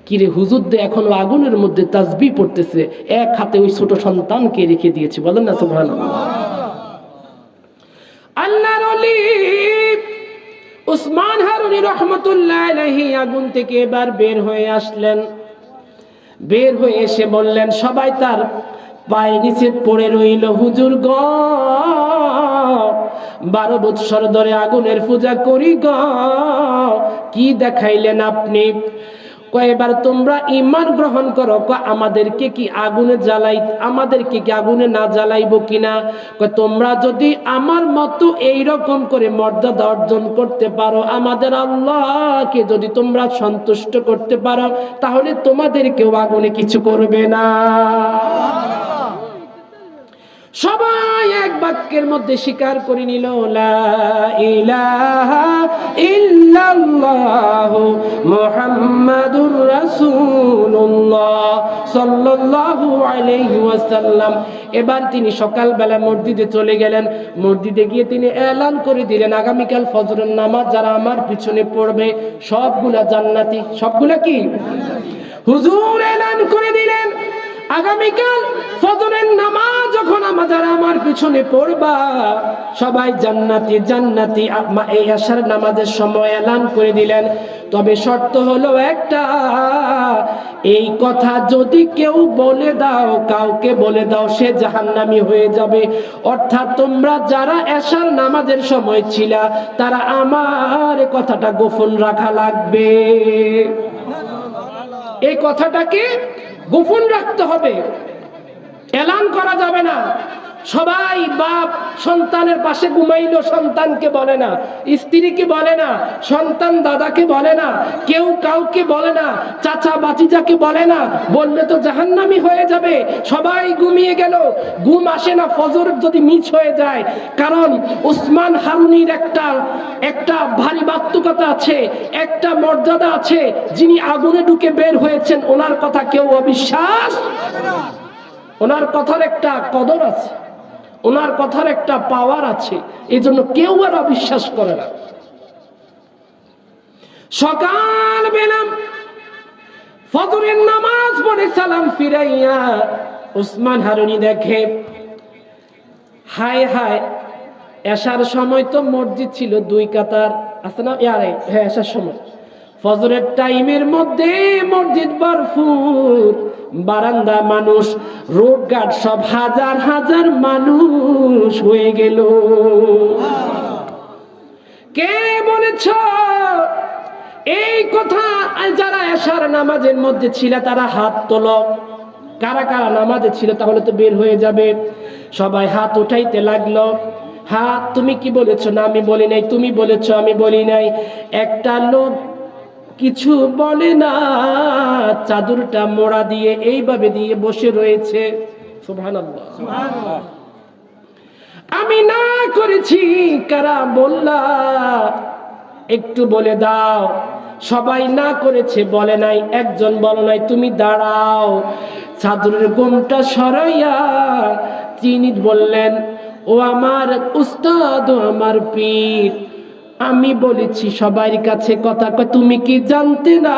Speaker 1: কিরে হুজুর দে এখনো আগুনের মধ্যে তাসবিহ পড়তেছে, এক হাতে ওই ছোট সন্তানকে রেখে দিয়েছে, বলেন না সুবহানাল্লাহ। আল্লাহর ওলি উসমান হারুনি রহমতুল্লাহ আলাইহি আগুন থেকে এবার বের হয়ে আসলেন। বের হয়ে এসে বললেন, সবাই তার পায়ের নিচে পড়ে রইল, হুজুর গো 12 বছর ধরে আগুনের পূজা করি গো, কি দেখাইলেন আপনি? এবার তোমরা ঈমান গ্রহণ করো। আমাদেরকে কি আগুনে জ্বালাই, আমাদেরকে কি আগুনে না জ্বালাইবো কিনা? তোমরা যদি আমার মতো এইরকম করে মর্যাদা অর্জন করতে পারো, আমাদের আল্লাহকে যদি তোমরা সন্তুষ্ট করতে পারো, তাহলে তোমাদের কেউ আগুনে কিছু করবে না। সবাই এক বাক্যের মধ্যে স্বীকার করে নিল, লা ইলাহা ইল্লাল্লাহু মুহাম্মাদুর রাসূলুল্লাহ সাল্লাল্লাহু আলাইহি ওয়াসাল্লাম। এবার তিনি সকালবেলা মসজিদে চলে গেলেন। মসজিদে গিয়ে তিনি এলান করে দিলেন, আগামীকাল ফজরের নামাজ যারা আমার পিছনে পড়বে সবগুলা জান্নাতি। সবগুলা কি? হুজুর এলান করে দিলেন, আগামীকাল ফজরের নামাজ যখন যারা আমার পিছনে পড়বা সবাই জান্নাতি জান্নাতি। এই আশার নামাজের সময় এলান করে দিলেন, তবে শর্ত হলো একটা, এই কথা যদি কেউ বলে দাও, কাউকে বলে দাও, সে জাহান্নামী হয়ে যাবে। অর্থাৎ তোমরা যারা এশার নামাজের সময় ছিলা তারা আমার কথাটা গোপন রাখা লাগবে। এই কথাটাকে গোপন রাখতে হবে, এলান করা যাবে না। সবাই বাপ সন্তানের পাশে ঘুমাইলো, সন্তানকে বলে না, স্ত্রীকে বলে না, সন্তান দাদাকে বলে না, কেউ কাউকে বলে না, চাচা বাতিজাকে বলে না, বললে তো জাহান্নামী হয়ে যাবে। সবাই ঘুমিয়ে গেল, ঘুম আসে না ফজর যদি মিস হয়ে যায়। কারণ উসমান হারুনির একটা ভারী বাত্যকতা আছে, একটা মর্যাদা আছে, যিনি আগুনে ঢুকে বের হয়েছেন ওনার কথা কেউ অবিশ্বাস, ওনার কথার একটা কদর আছে, ওনার কথার একটা পাওয়ার আছে, এই জন্য কেউ আর অবিশ্বাস করে না। সকাল বেলা ফজরের নামাজ পড়ে সালাম ফিরাইয়া উসমান হারুনি দেখে, হায় হায়, এশার সময় তো মসজিদ ছিল 2 কাতার, আছে না? হ্যাঁ, এশার সময় ফজরের টাইমের মধ্যে মসজিদ ভরপুর, বারান্দা মানুষ, রোড ঘাট সব হাজার হাজার মানুষ হয়ে গেল। কে বলেছ এই কথা? যারা এশার নামাজের মধ্যে ছিল তারা হাত তোলো। কারা কারা নামাজে ছিল তাহলে তো বের হয়ে যাবে। সবাই হাত উঠাইতে লাগলো। হাত, তুমি কি বলেছো? না আমি বলি নাই। তুমি বলেছো? আমি বলি নাই। একটা লোক কিছু বলে না, চাদরটা মোড়া দিয়ে এইভাবে দিয়ে বসে রয়েছে। সুবহানাল্লাহ, সুবহানাল্লাহ। আমি না করেছি, কারা বললা? একটু বলে দাও। সবাই না করেছে, বলে নাই। একজন বলে নাই, তুমি দাঁড়াও। চাদরের গোমটা সরাইয়া তিনি বললেন, ও আমার উস্তাদ, ও আমার পীর, আমি বলেছি সবার কাছে কথা, তুমি কি জানতে না?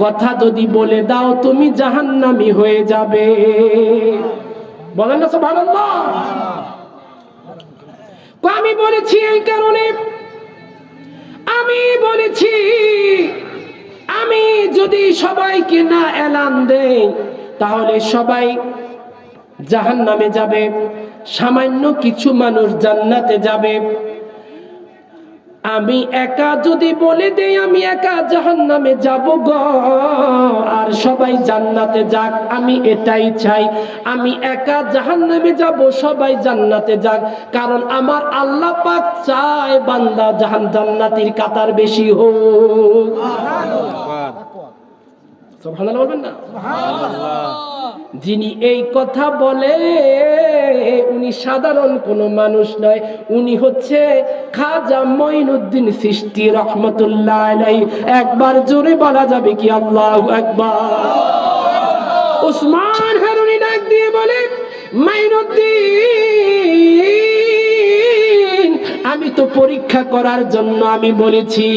Speaker 1: কথা যদি বলে দাও তুমি জাহান্নামী হয়ে যাবে। বলেন না সুবহানাল্লাহ। আমি বলেছি এই কারণে, আমি বলেছি আমি যদি সবাইকে না এলান দেই তাহলে সবাই জাহান্নামে যাবে, সামান্য কিছু মানুষ জান্নাতে যাবে। আমি একা যদি বলে দেই আমি একা জাহান্নামে যাব গো, আর সবাই জান্নাতে যাক, আমি এটাই চাই। আমি একা জাহান্নামে যাব, সবাই জান্নাতে যাক, কারণ আমার আল্লাহ পাক চায় বান্দা জান্নাতীর কাতার বেশি হোক। সুবহানাল্লাহ বলবেন না? সুবহানাল্লাহ। যিনি এই কথা বলে উনি সাধারণ কোনো মানুষ নয়, উনি হচ্ছে খাজা মঈনুদ্দিন চিশতি রহমাতুল্লাহ আলাইহি। একবার জোরে বলা যাবে কি আল্লাহু আকবার? উসমান হারুনি ডাক দিয়ে বলে, মঈনুদ্দিন, আমি তো পরীক্ষা করার জন্য আমি বলেছি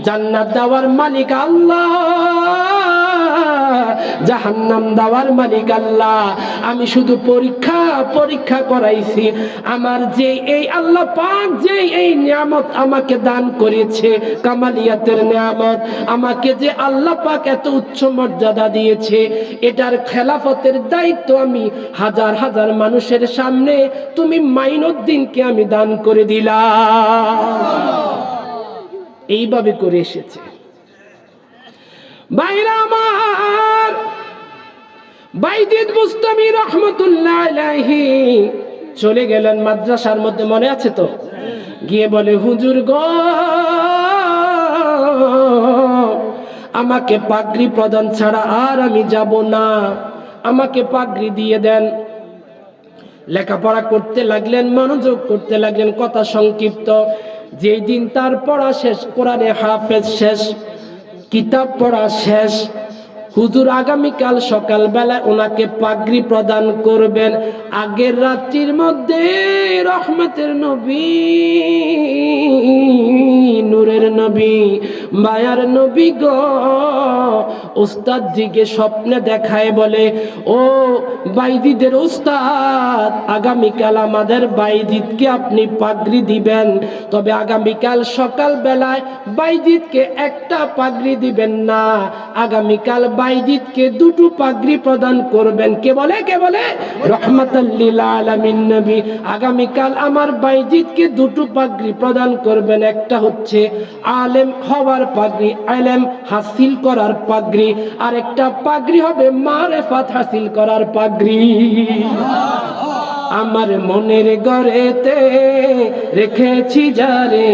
Speaker 1: জান্নাত দেওয়ার মালিক আল্লাহ, জাহান্নাম দেওয়ার মালিক আল্লাহ। আমি শুধু পরীক্ষা করাইছি। আমার যে এই আল্লাহ পাক যে এই নিয়ামত আমাকে দান করেছে, কামালিয়াতের নিয়ামত, আমাকে যে আল্লাহ পাক এত উচ্চ মর্যাদা দিয়েছে, এটার খেলাফতের দায়িত্ব আমি হাজার হাজার মানুষের সামনে তুমি মাইনুদ্দিনকে আমি দান করে দিলাম। এইভাবে করে এসেছে। ভাইরা আমার, বাইজিদ বুস্তামি রহমাতুল্লাহ আলাইহি চলে গেলেন মাদ্রাসার মধ্যে, মনে আছে তো? গিয়ে বলে, হুজুর গো, আমাকে পাগড়ি প্রদান ছাড়া আর আমি যাব না, আমাকে পাগড়ি দিয়ে দেন। লেখাপড়া করতে লাগলেন, মনোযোগ করতে লাগলেন। কথা সংক্ষিপ্ত, যেই দিন তার পড়া শেষ, কোরআনে হাফেজ শেষ, কিতাব পড়া শেষ, হুজুর আগামীকাল সকালবেলা ওনাকে পাগড়ি প্রদান করবেন। আগের রাত্রির মধ্যে রহমতের নবী, নূরের নবী, মায়ার নবী গো উস্তাদ জিকে স্বপ্নে দেখায়, বলে ও বাইজিদের উস্তাদ, আগামীকাল আমাদের বাইজিদকে আপনি পাগড়ি দিবেন, তবে আগামীকাল সকাল বেলায় বাইজিদকে একটা পাগড়ি দিবেন না, আগামীকাল বাইজিদকে দুটো পাগড়ি প্রদান করবেন। কে বলে? কে বলে? রহমাতাল লিল আলামিন নবী আগামীকাল আমার বাইজিদকে দুটো পাগড়ি প্রদান করবেন। একটা হচ্ছে আলেম হওয়ার পাগড়ি, ইলম হাসিল করার পাগড়ি, আর একটা পাগড়ি হবে মারিফাত হাসিল করার পাগড়ি। আমার মনের ঘরেতে রেখেছি যারে,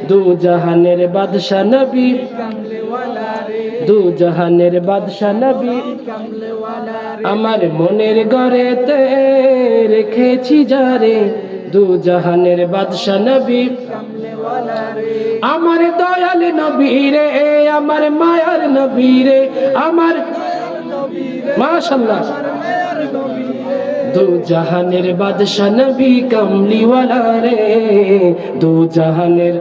Speaker 1: দু জাহানের বাদশা নবী, দু জাহানের বাদশা নবী, আমার মনের ঘরেতে রেখেছি যারে, দু জাহানের বাদশা নবী, আমার দয়াল নবী রে, আমার মায়ার নবী রে, আমার মাশাআল্লাহ, দু জাহানের বাদশা নবী কামলিওয়ালা রে, দু জাহানের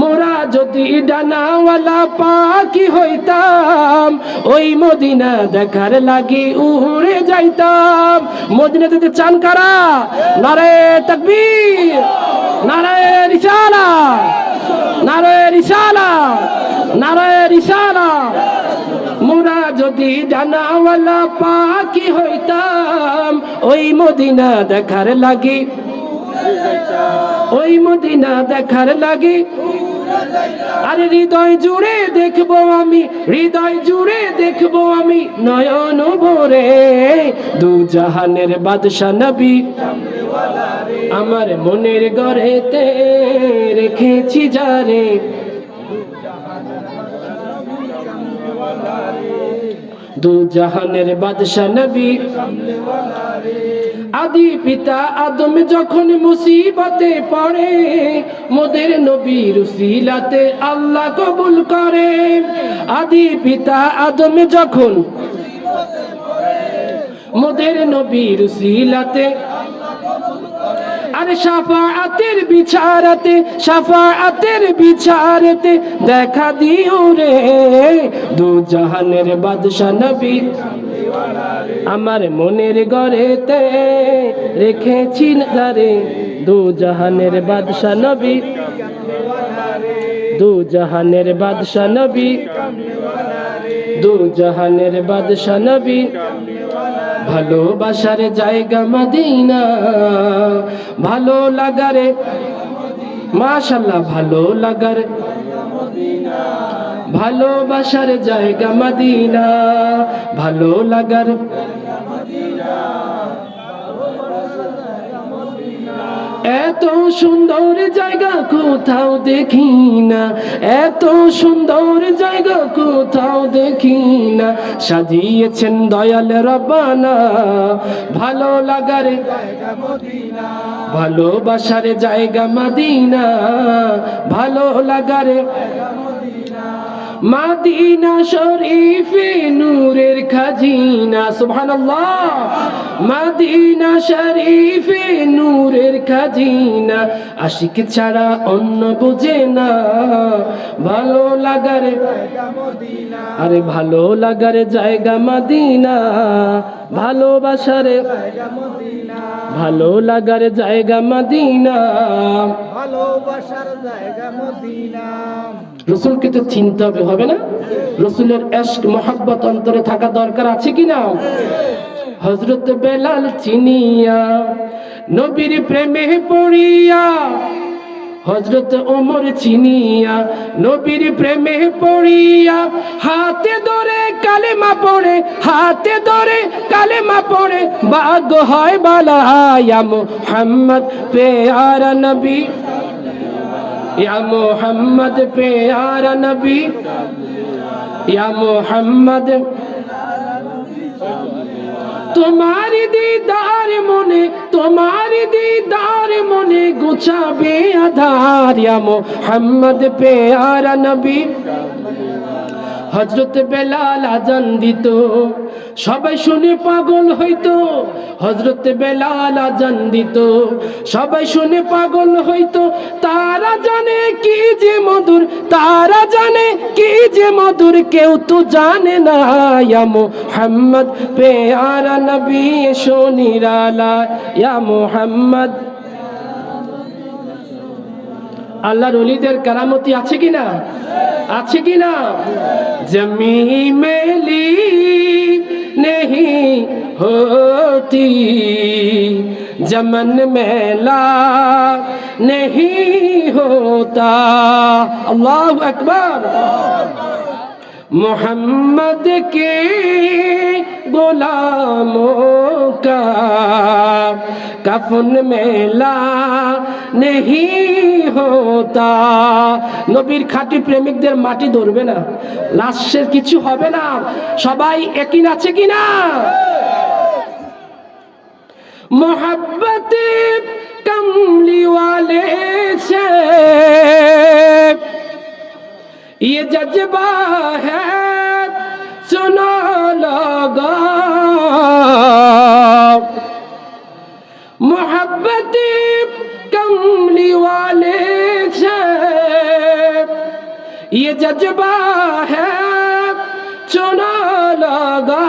Speaker 1: মোরা যদি ডানাওয়ালা পাখি হইতাম, ওই মদিনা দেখার লাগি উড়ে যাইতাম। মদিনা যেতে চান কারা? নারে তাকবীর, নারে রিসালাত, নারে রিসালাত, নারে রিসালাত। মোরা যদি ডানাওয়ালা পাখি হইতাম, ওই মদিনা দেখার লাগি, ওই মদিনা দেখার লাগি, আরে হৃদয় জুড়ে দেখবো আমি, হৃদয় জুড়ে দেখবো আমি নয়ন ভরে, দু জাহানের বাদশা নবী আমার মনের ঘরেতে রেখেছি যারে, দু জাহানের বাদশা নবী। আদি পিতা আদম যখন মুসিবতে পড়ে, মোদের নবীর উসিলাতে আল্লাহ কবুল করে। আদি পিতা আদম যখন মোদের নবীর উসিলাতে, আরে শাফাআতের বিচারতে, শাফাআতের বিচারতে দেখা দিও রে, দু জাহানের বাদশা নবী আমার মনের ঘরেতে রেখেছি যারে, দু জাহানের বাদশা নবী, দু জাহানের বাদশা নবী, দু জাহানের বাদশা নবী। ভালোবাসার জায়গা মদিনা, ভালো লাগারে মাশাআল্লাহ, ভালো লাগার, ভালোবাসার জায়গা মদিনা, ভালো লাগার, এত সুন্দর জায়গা কোথাও দেখি না, এত সুন্দর জায়গা কোথাও দেখি না, সাজিয়েছেন দয়াল রব্বানা, ভালো লাগার জায়গা মদিনা, ভালোবাসার জায়গা মদিনা, ভালো লাগার মদিনা শরীফে নূরের খাজিনা, সুবহানাল্লাহ, মদিনা শরীফে নূরের খাজিনা, আশিক ছাড়া অন্য বুঝে না, ভালো লাগার জায়গা মদিনা, আরে ভালো লাগার জায়গা মদিনা, ভালোবাসার জায়গা মদিনা, ভালো লাগার জায়গা মদিনা, ভালোবাসার জায়গা মদিনা। রসুলকে তো চিনতে হবে না? রসুলের ইশক মোহাব্বত অন্তরে থাকা দরকার আছে কি না? হযরত বেলাল চিনিয়া নবীর প্রেমে পড়িয়া, হযরত ওমর চিনিয়া নবীর প্রেমে পড়িয়া, হাতে ধরে কালেমা পড়ে, হাতে ধরে কালেমা পড়ে, ভাগ্য হয় বালা, ইয়া মুহাম্মদ প্যারা নবী, या मोहम्मद प्यारा नबी, या मोहम्मद তোমার দিদার মনে, তোমার দিদার মনে গুছাবে আধার। ইয়া মুহাম্মদ প্যারা নবী। হযরত বেলাল আজান দিত, সবাই শুনে পাগল হইতো। হযরত বেলাল আজান দিত, সবাই শুনে পাগল হইতো। তারা জানে কি যে মধুর, তারা জানে কি যে মধুর, কেউ তো জানে না। ইয়া মুহাম্মদ প্যারা নবী এসো নিরালায়। ইয়া মুহাম্মদ। আল্লাহর ওলিদের কারামতি আছে কিনা? আছে কিনা? জমি মেলি नहीं होती, जमन मेला नहीं होता। अल्लाहु अकबर। मोहम्मद के गुलामों का कफन मेला नहीं होता। নবীর খাঁটি প্রেমিকদের মাটি ধরবে না, লাশের কিছু হবে না। সবাই একই আছে কিনা? मोहब्बत कमली वाले से ये जज्बा है सुनो लोगो। मोहब्बत कमली वाले से ये जज्बा है सुनो लोगो।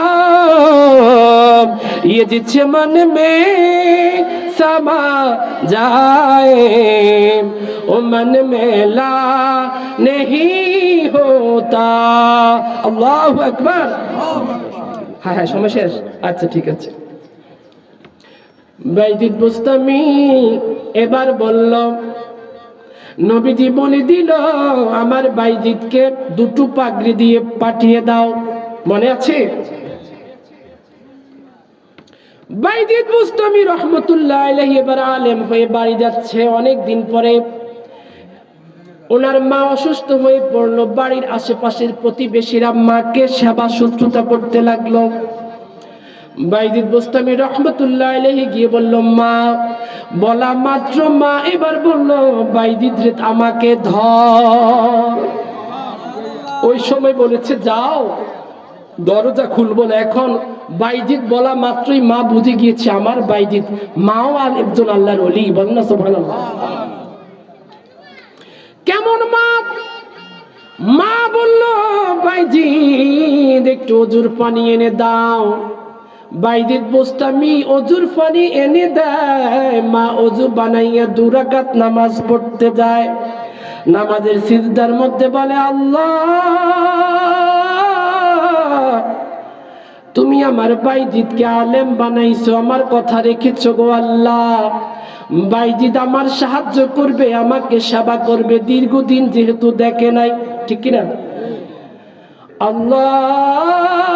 Speaker 1: ये जिस मन में समा जाए वो मन मेला नहीं होता। अल्लाहु আকবার। হ্যাঁ হ্যাঁ, সময় শেষ। আচ্ছা ঠিক আছে। বাইজিদ বুস্তামি এবার বলল, নবীজি বলে দিল আমার বাইজিদকে দুটো পাগড়ি দিয়ে পাঠিয়ে দাও। মনে আছে? বাইজিদ বুস্তামি রহমতুল্লাহ আলাইহি এবার আলেম হয়ে বাড়ি যাচ্ছে। অনেক দিন পরে ওনার মা অসুস্থ হয়ে পড়লো। বাড়ির আশেপাশের প্রতিবেশীরা মাকে সেবা শুশ্রূষা করতে লাগলো। বাইজিদ বুস্তামি রহমতুল্লাহ আলাইহি গিয়ে বলল, মা। বলা মাত্র মা এবার বলল, বাইজিদ রে আমাকে ধর। ওই সময় বলেছে যাও, দরজা খুলবো না। এখন বাইজিদ বলা মাত্রই মা বুঝে গিয়েছে আমার বাইজিদ মাও আর একজন আল্লাহর ওলি। বলেন না সুবহানাল্লাহ। কেমন মা? মা বলল, বাইজিদ একটু অজুর পানি এনে দাও। বাইজিদ বুস্তামি অজুর পানি এনে দেয়। মা অজু বানাইয়া 2 রাকাত নামাজ পড়তে যায়। নামাজের সিজদার মধ্যে বলে, আল্লাহ তুমি আমার বাইজিদকে আলেম বানাইছো, আমার কথা রেখেছো গো আল্লাহ। বাইজিদ আমার সাহায্য করবে, আমাকে সেবা করবে। দীর্ঘদিন যেহেতু দেখে নাই, ঠিক কিনা? আল্লাহ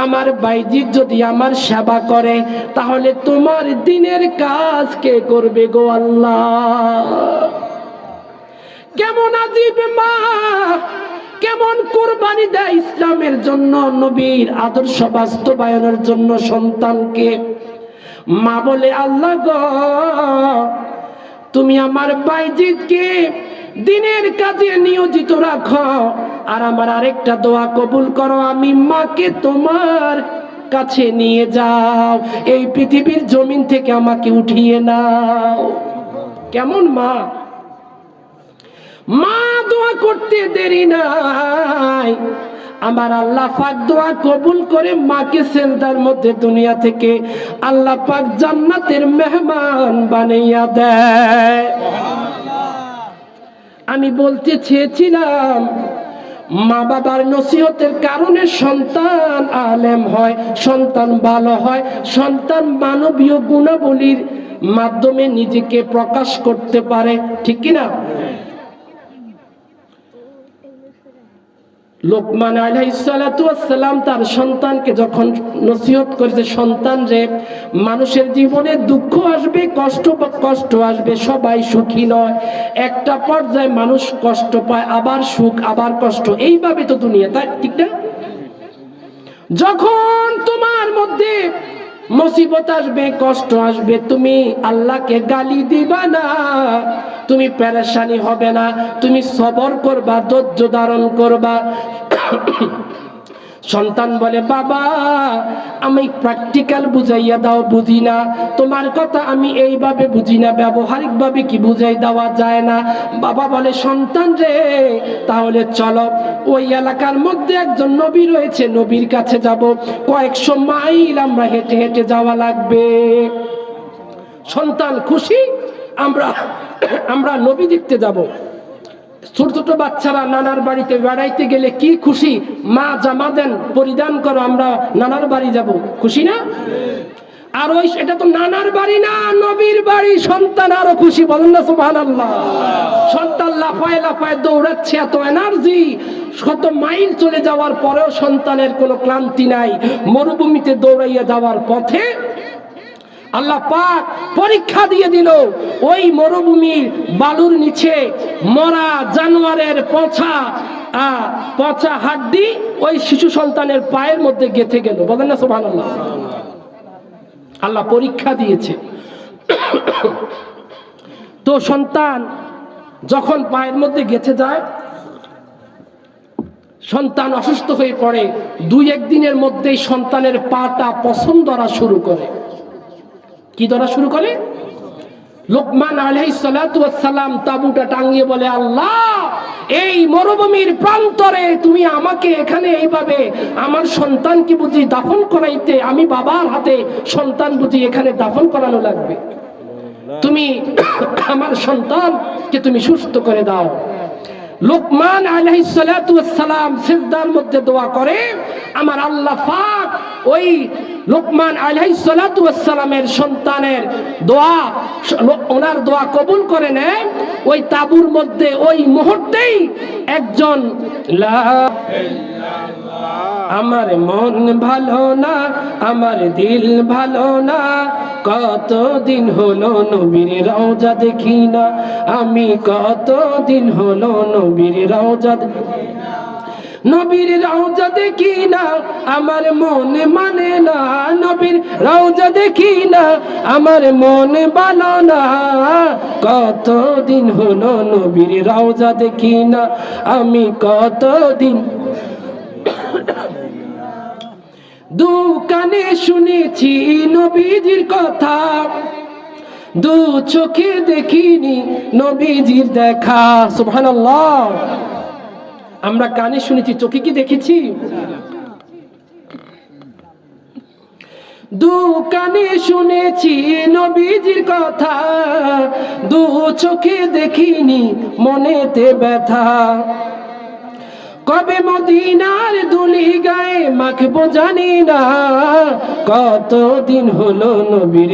Speaker 1: আমার বাইজিদ যদি আমার সেবা করে তাহলে তোমার দিনের কাজ কে করবে গো আল্লাহ। কেমন আজীব মা, কেমন কুরবানি দেয় ইসলামের জন্য, নবীর আদর্শ বাস্তবায়নের জন্য সন্তানকে। মা বলে, আল্লাহ গো তুমি আমার বাইজিদকে দিনের কাজে নিয়োজিত রাখো, আর আমার আরেকটা দোয়া কবুল করো, আমি মাকে তোমার কাছে নিয়ে যাও, এই পৃথিবীর জমিন থেকে আমাকে উঠিয়ে নাও। কেমন মা! মা দোয়া করতে দেরি নাই, আমার আল্লাহ পাক দোয়া কবুল করে মাকে সিজদার মধ্যে দুনিয়া থেকে আল্লাহ পাক জান্নাতের মেহমান বানাইয়া দেয়। আমি বলতে চেয়েছিলাম মা বাবার নসিহতের কারণে সন্তান আলেম হয়, সন্তান ভালো হয়, সন্তান মানবীয় গুণাবলীর মাধ্যমে নিজেকে প্রকাশ করতে পারে, ঠিক কিনা? লোকমান আলাইহিস সালাতু ওয়াস সালাম তার সন্তানকে যখন নসিহত করেছে, সন্তান রে মানুষের জীবনে দুঃখ আসবে, কষ্ট আসবে, সবাই সুখী নয়। একটা পর্যায়ে মানুষ কষ্ট পায়, আবার সুখ, আবার কষ্ট, এইভাবে তো দুনিয়া, তাই ঠিক না? যখন তোমার মধ্যে মুসিবত আসবে, কষ্ট আসবে, তুমি আল্লাহকে গালি দিবা না, তুমি পেরেশানি হবে না, তুমি সবর করবা, ধৈর্য ধারণ করবা। সন্তান বলে, বাবা আমি প্র্যাকটিক্যাল বুঝাইয়া দাও, বুঝি না, তোমার কথা আমি এইভাবে বুঝি না, ব্যবহারিক ভাবে কি বুঝাই দেওয়া যায় না? বাবা বলে, সন্তান রে তাহলে চলো, ওই এলাকার মধ্যে একজন নবী রয়েছে, নবীর কাছে যাব, কয়েকশো মাইল আমরা হেঁটে হেঁটে যাওয়া লাগবে। সন্তান খুশি, আমরা নবী দেখতে যাব। ছোট ছোট বাচ্চারা নানার বাড়িতে বেড়াইতে গেলে কি খুশি, মা জামা দেন, পরিধান করো, আমরা নানার বাড়ি যাব, খুশি না? আর ওই এটা তো নানার বাড়ি না, নবীর বাড়ি, সন্তান আরো খুশি, বলেন না সুবহানাল্লাহ। সন্তান লাফায় লাফায় দৌড়াচ্ছে, এত এনার্জি, শত মাইল চলে যাওয়ার পরেও সন্তানের কোনো ক্লান্তি নাই। মরুভূমিতে দৌড়াইয়া যাওয়ার পথে আল্লাহ পাক পরীক্ষা দিয়ে দিল, ওই মরুভূমির বালুর নিচে মরা জানোয়ারের পচা হাড্ডি ওই শিশু সন্তানের পায়ের মধ্যে গেঁথে গেল, বলেন না সুবহানাল্লাহ। আল্লাহ পরীক্ষা দিয়েছে। তো সন্তান যখন পায়ের মধ্যে গেঁথে যায়, সন্তান অসুস্থ হয়ে পড়ে, 2-1 দিনের মধ্যেই সন্তানের পাটা পছন্দ ধরা শুরু করে। কি ধরা শুরু করে? লোকমান আলাইহিস সালাতু ওয়াস সালাম তাবুটা টাঙিয়ে বলে, আল্লাহ এই মরুভূমির প্রান্তরে তুমি আমাকে এখানে এইভাবে আমার সন্তানকে বুঝি দাফন করাইতে, আমি বাবার হাতে সন্তান বুঝি এখানে দাফন করানো লাগবে, তুমি আমার সন্তানকে তুমি সুস্থ করে দাও। লোকমান আলাইহিস সালাতু ওয়াস সালাম সিজদার মধ্যে দোয়া করে, আমার আল্লাহ পাক ওই লোকমান আলাইহিস সালাতু ওয়াস সালামের সন্তানের দোয়া, ওনার দোয়া কবুল করে নেয়। ওই তাবুর মধ্যে ওই মুহূর্তেই একজন আমার মন ভালো না, আমার দিল ভালো না, কতদিন হলো নবীর রওজা দেখি না, আমি কতদিন হলো নবীর রওজা নবীর রওজা দেখি না, আমার মন মানে না, নবীর রওজা দেখি না, আমার মন ভালো না, কতদিন হলো নবীর রওজা দেখি না, আমি কতদিন। দু কানে শুনেছি নবীজির কথা, দু চোখে দেখিনি নবীজির দেখা, সুবহানাল্লাহ। আমরা কানে শুনেছি, চোখে কি দেখেছি? দু কানে শুনেছি নবীজির কথা, দু চোখে দেখিনি মনেতে ব্যথা, কবে মদিনার দুলি গায়ে মাখবো জানি না, কতদিন হলো নবীর,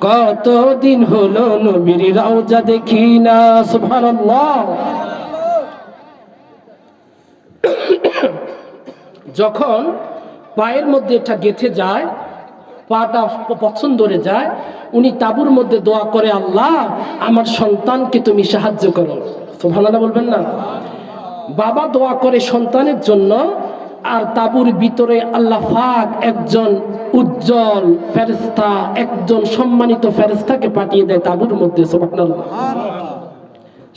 Speaker 1: কতদিন হলো নবীর রওজা দেখি না, সুবহানাল্লাহ। যখন পায়ের মধ্যে এটা গেঁথে যায়, পাটা পছন্দ ধরে যায়, উনি তাবুর মধ্যে দোয়া করে, আল্লাহ আমার সন্তানকে তুমি সাহায্য করো, সুবহানাল্লাহ বলবেন না? বাবা দোয়া করে সন্তানের জন্য, আর তাবুর ভিতরে আল্লাহ পাক একজন উজ্জ্বল ফেরেশতা, একজন সম্মানিত ফেরেশতাকে পাঠিয়ে দেয় তাবুর মধ্যে, সুবহানাল্লাহ।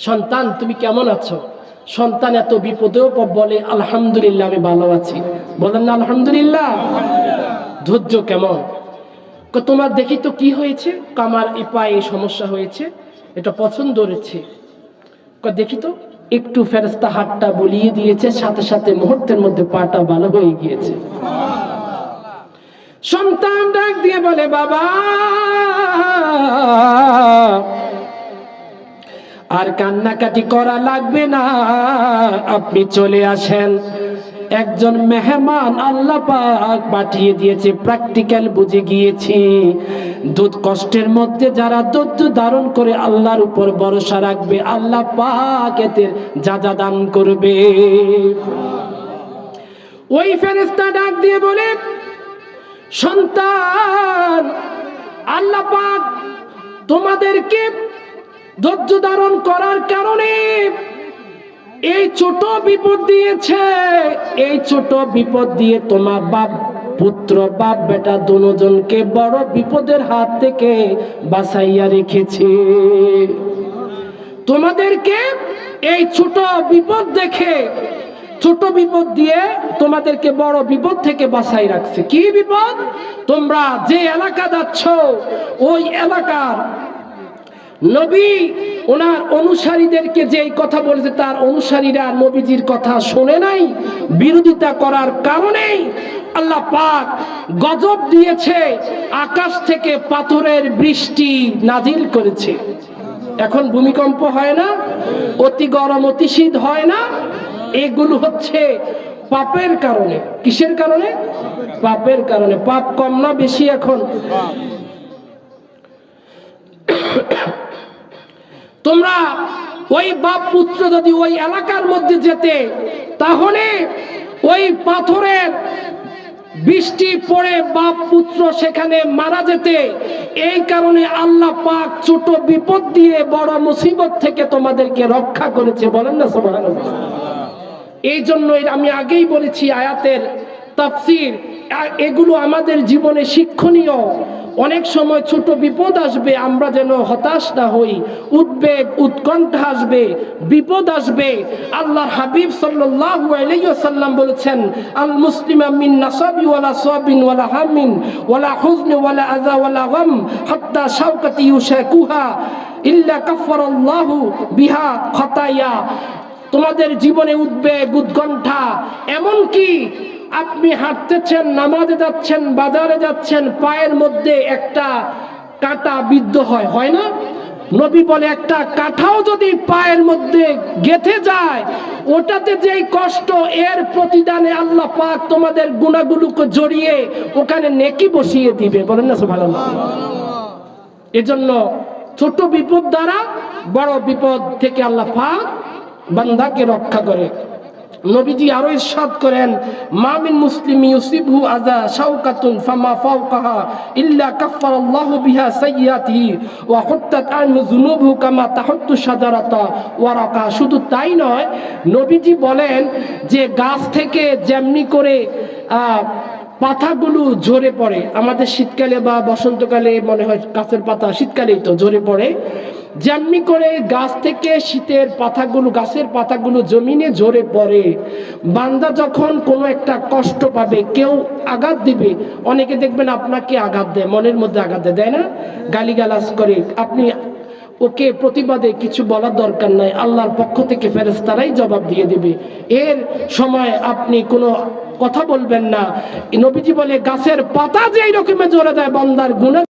Speaker 1: সন্তান তুমি কেমন আছো? সন্তান এত বিপদেও বলে, আলহামদুলিল্লাহ আমি ভালো আছি, বলেন না আলহামদুলিল্লাহ। ধৈর্য কেমন? তোমার দেখি তো কি হয়েছে, আমার এই পায়ে সমস্যা হয়েছে, এটা পছন্দ হয়েছে, দেখি তো, একটু ফেরেশতা হাতটা বলিয়ে দিয়েছে, সাথে সাথে মুহূর্তের মধ্যে পাটা ভালো হয়ে গিয়েছে। সন্তান ডাক দিয়ে বলে, বাবা আর কান্নাকাটি করা লাগবে না, আপনি চলে আসেন, একজন মেহমান আল্লাহ পাক পাঠিয়ে দিয়েছে, প্র্যাকটিক্যাল বুঝে গিয়েছি, দুধ কষ্টের মধ্যে যারা ধৈর্য ধারণ করে আল্লাহর উপর ভরসা রাখবে, আল্লাহ পাক এদের যা দান করবে। ওই ফেরেশতা ডাক দিয়ে বলে, সন্তান আল্লাহ পাক তোমাদেরকে ধৈর্য ধারণ করার কারণে এই ছোট বিপদ দিয়েছে, এই ছোট বিপদ দিয়ে তোমার বাপ পুত্র বাপ বেটা দুজনকে বড় বিপদের হাত থেকে বাঁচাইয়া রেখেছে। তোমাদেরকে এই ছোট বিপদ দেখে, ছোট বিপদ দিয়ে তোমাদেরকে বড় বিপদ থেকে বাঁচাই রাখছে। কি বিপদ? তোমরা যে এলাকা যাচ্ছ ওই এলাকার নবী ওনার অনুসারীদেরকে যেই কথা বলেছে তার অনুসারীরা নবীজির কথা শুনে নাই, বিরোধিতা করার কারণে আল্লাহ পাক গজব দিয়েছে, আকাশ থেকে পাথরের বৃষ্টি নাজিল করেছে। এখন ভূমিকম্প হয় না, অতি গরম অতি শীত হয় না, এগুলো হচ্ছে পাপের কারণে। কিসের কারণে? পাপের কারণে। পাপ কম না বেশি? এখন তোমরা ওই বাপ পুত্র যদি ওই এলাকার মধ্যে যেতে, তাহলে ওই পাথরের বৃষ্টি পড়ে বাপ পুত্র সেখানে মারা যেতে। এই কারণে আল্লাহ পাক ছোট বিপদ দিয়ে বড় মুসিবত থেকে তোমাদেরকে রক্ষা করেছে। বলেন না সুবহানাল্লাহ। এই জন্যই আমি আগেই বলেছি আয়াতের তাফসীর, এগুলো আমাদের জীবনে শিক্ষণীয়। অনেক সময় ছোট বিপদ আসবে, আমরা যেন হতাশ না হই। উদ্বেগ উৎকণ্ঠা আসবে, বিপদ আসবে। আল্লাহর হাবিব সাল্লাল্লাহু আলাইহি ওয়াসাল্লাম বলেছেন, আল মুসলিমা মিন নাসাবি ওয়ালা সাবিন ওয়ালা হামিন ওয়ালা হুজনি ওয়ালা আযা ওয়ালা গাম হাত্তা শাওকাতি ইউশাকুহা ইল্লা কাফফারাল্লাহু বিহা খাতায়া। তোমাদের জীবনে উদ্বেগ উৎকণ্ঠা, এমন কি আপনি হাঁটতেছেন, নামাজে যাচ্ছেন, বাজারে যাচ্ছেন, পায়ের মধ্যে একটা কাঁটা বিদ্ধ হয়, হয় না? নবী বলে একটা কাঁটাও যদি পায়ের মধ্যে গেঁথে যায়, ওটাতে যেই কষ্ট, এর প্রতিদানে আল্লাহ পাক তোমাদের গুনাহগুলোকে জড়িয়ে ওখানে নেকি বসিয়ে দিবে। বলেন না সুবহানাল্লাহ। এজন্য ছোট বিপদ দ্বারা বড় বিপদ থেকে আল্লাহ পাক বান্দাকে রক্ষা করে। নবীজি আরো ইরশাদ করেন, মা মিন মুসলিমি ইউসিবহু আযা শাওকাতুন ফামা ফাওকাহা ইল্লা কাফফারাল্লাহু বিহা সাইয়্যাতিহি ওয়া হুত্তাত আনহু যুনুবহু কামা তাহুত্তু শাজারাতা ওয়ারাকা। শুধু তাই নয়, নবীজি বলেন যে গাছ থেকে যেমনি করে পাতাগুলো ঝরে পড়ে, আমাদের শীতকালে বা বসন্তকালে মনে হয় গাছের পাতা শীতকালেই তো ঝরে পড়ে, যেমনি করে গাছ থেকে শীতের পাতাগুলো, গাছের পাতাগুলো জমিনে ঝরে পড়ে, বান্দা যখন কোনো একটা কষ্ট পাবে, কেউ আঘাত দিবে, অনেকে দেখবেন আপনাকে আঘাত দেয়, মনের মধ্যে আঘাত দেয় না, গালিগালাজ করে, আপনি ওকে প্রতিবাদে কিছু বলার দরকার নাই, আল্লাহর পক্ষ থেকে ফেরেশতারাই জবাব দিয়ে দিবে। এর সময় আপনি কোনো কথা বলবেন না। নবীজি বলে গাছের পাতা যেই রকমে ঝরে যায়, বান্দার গুনাহ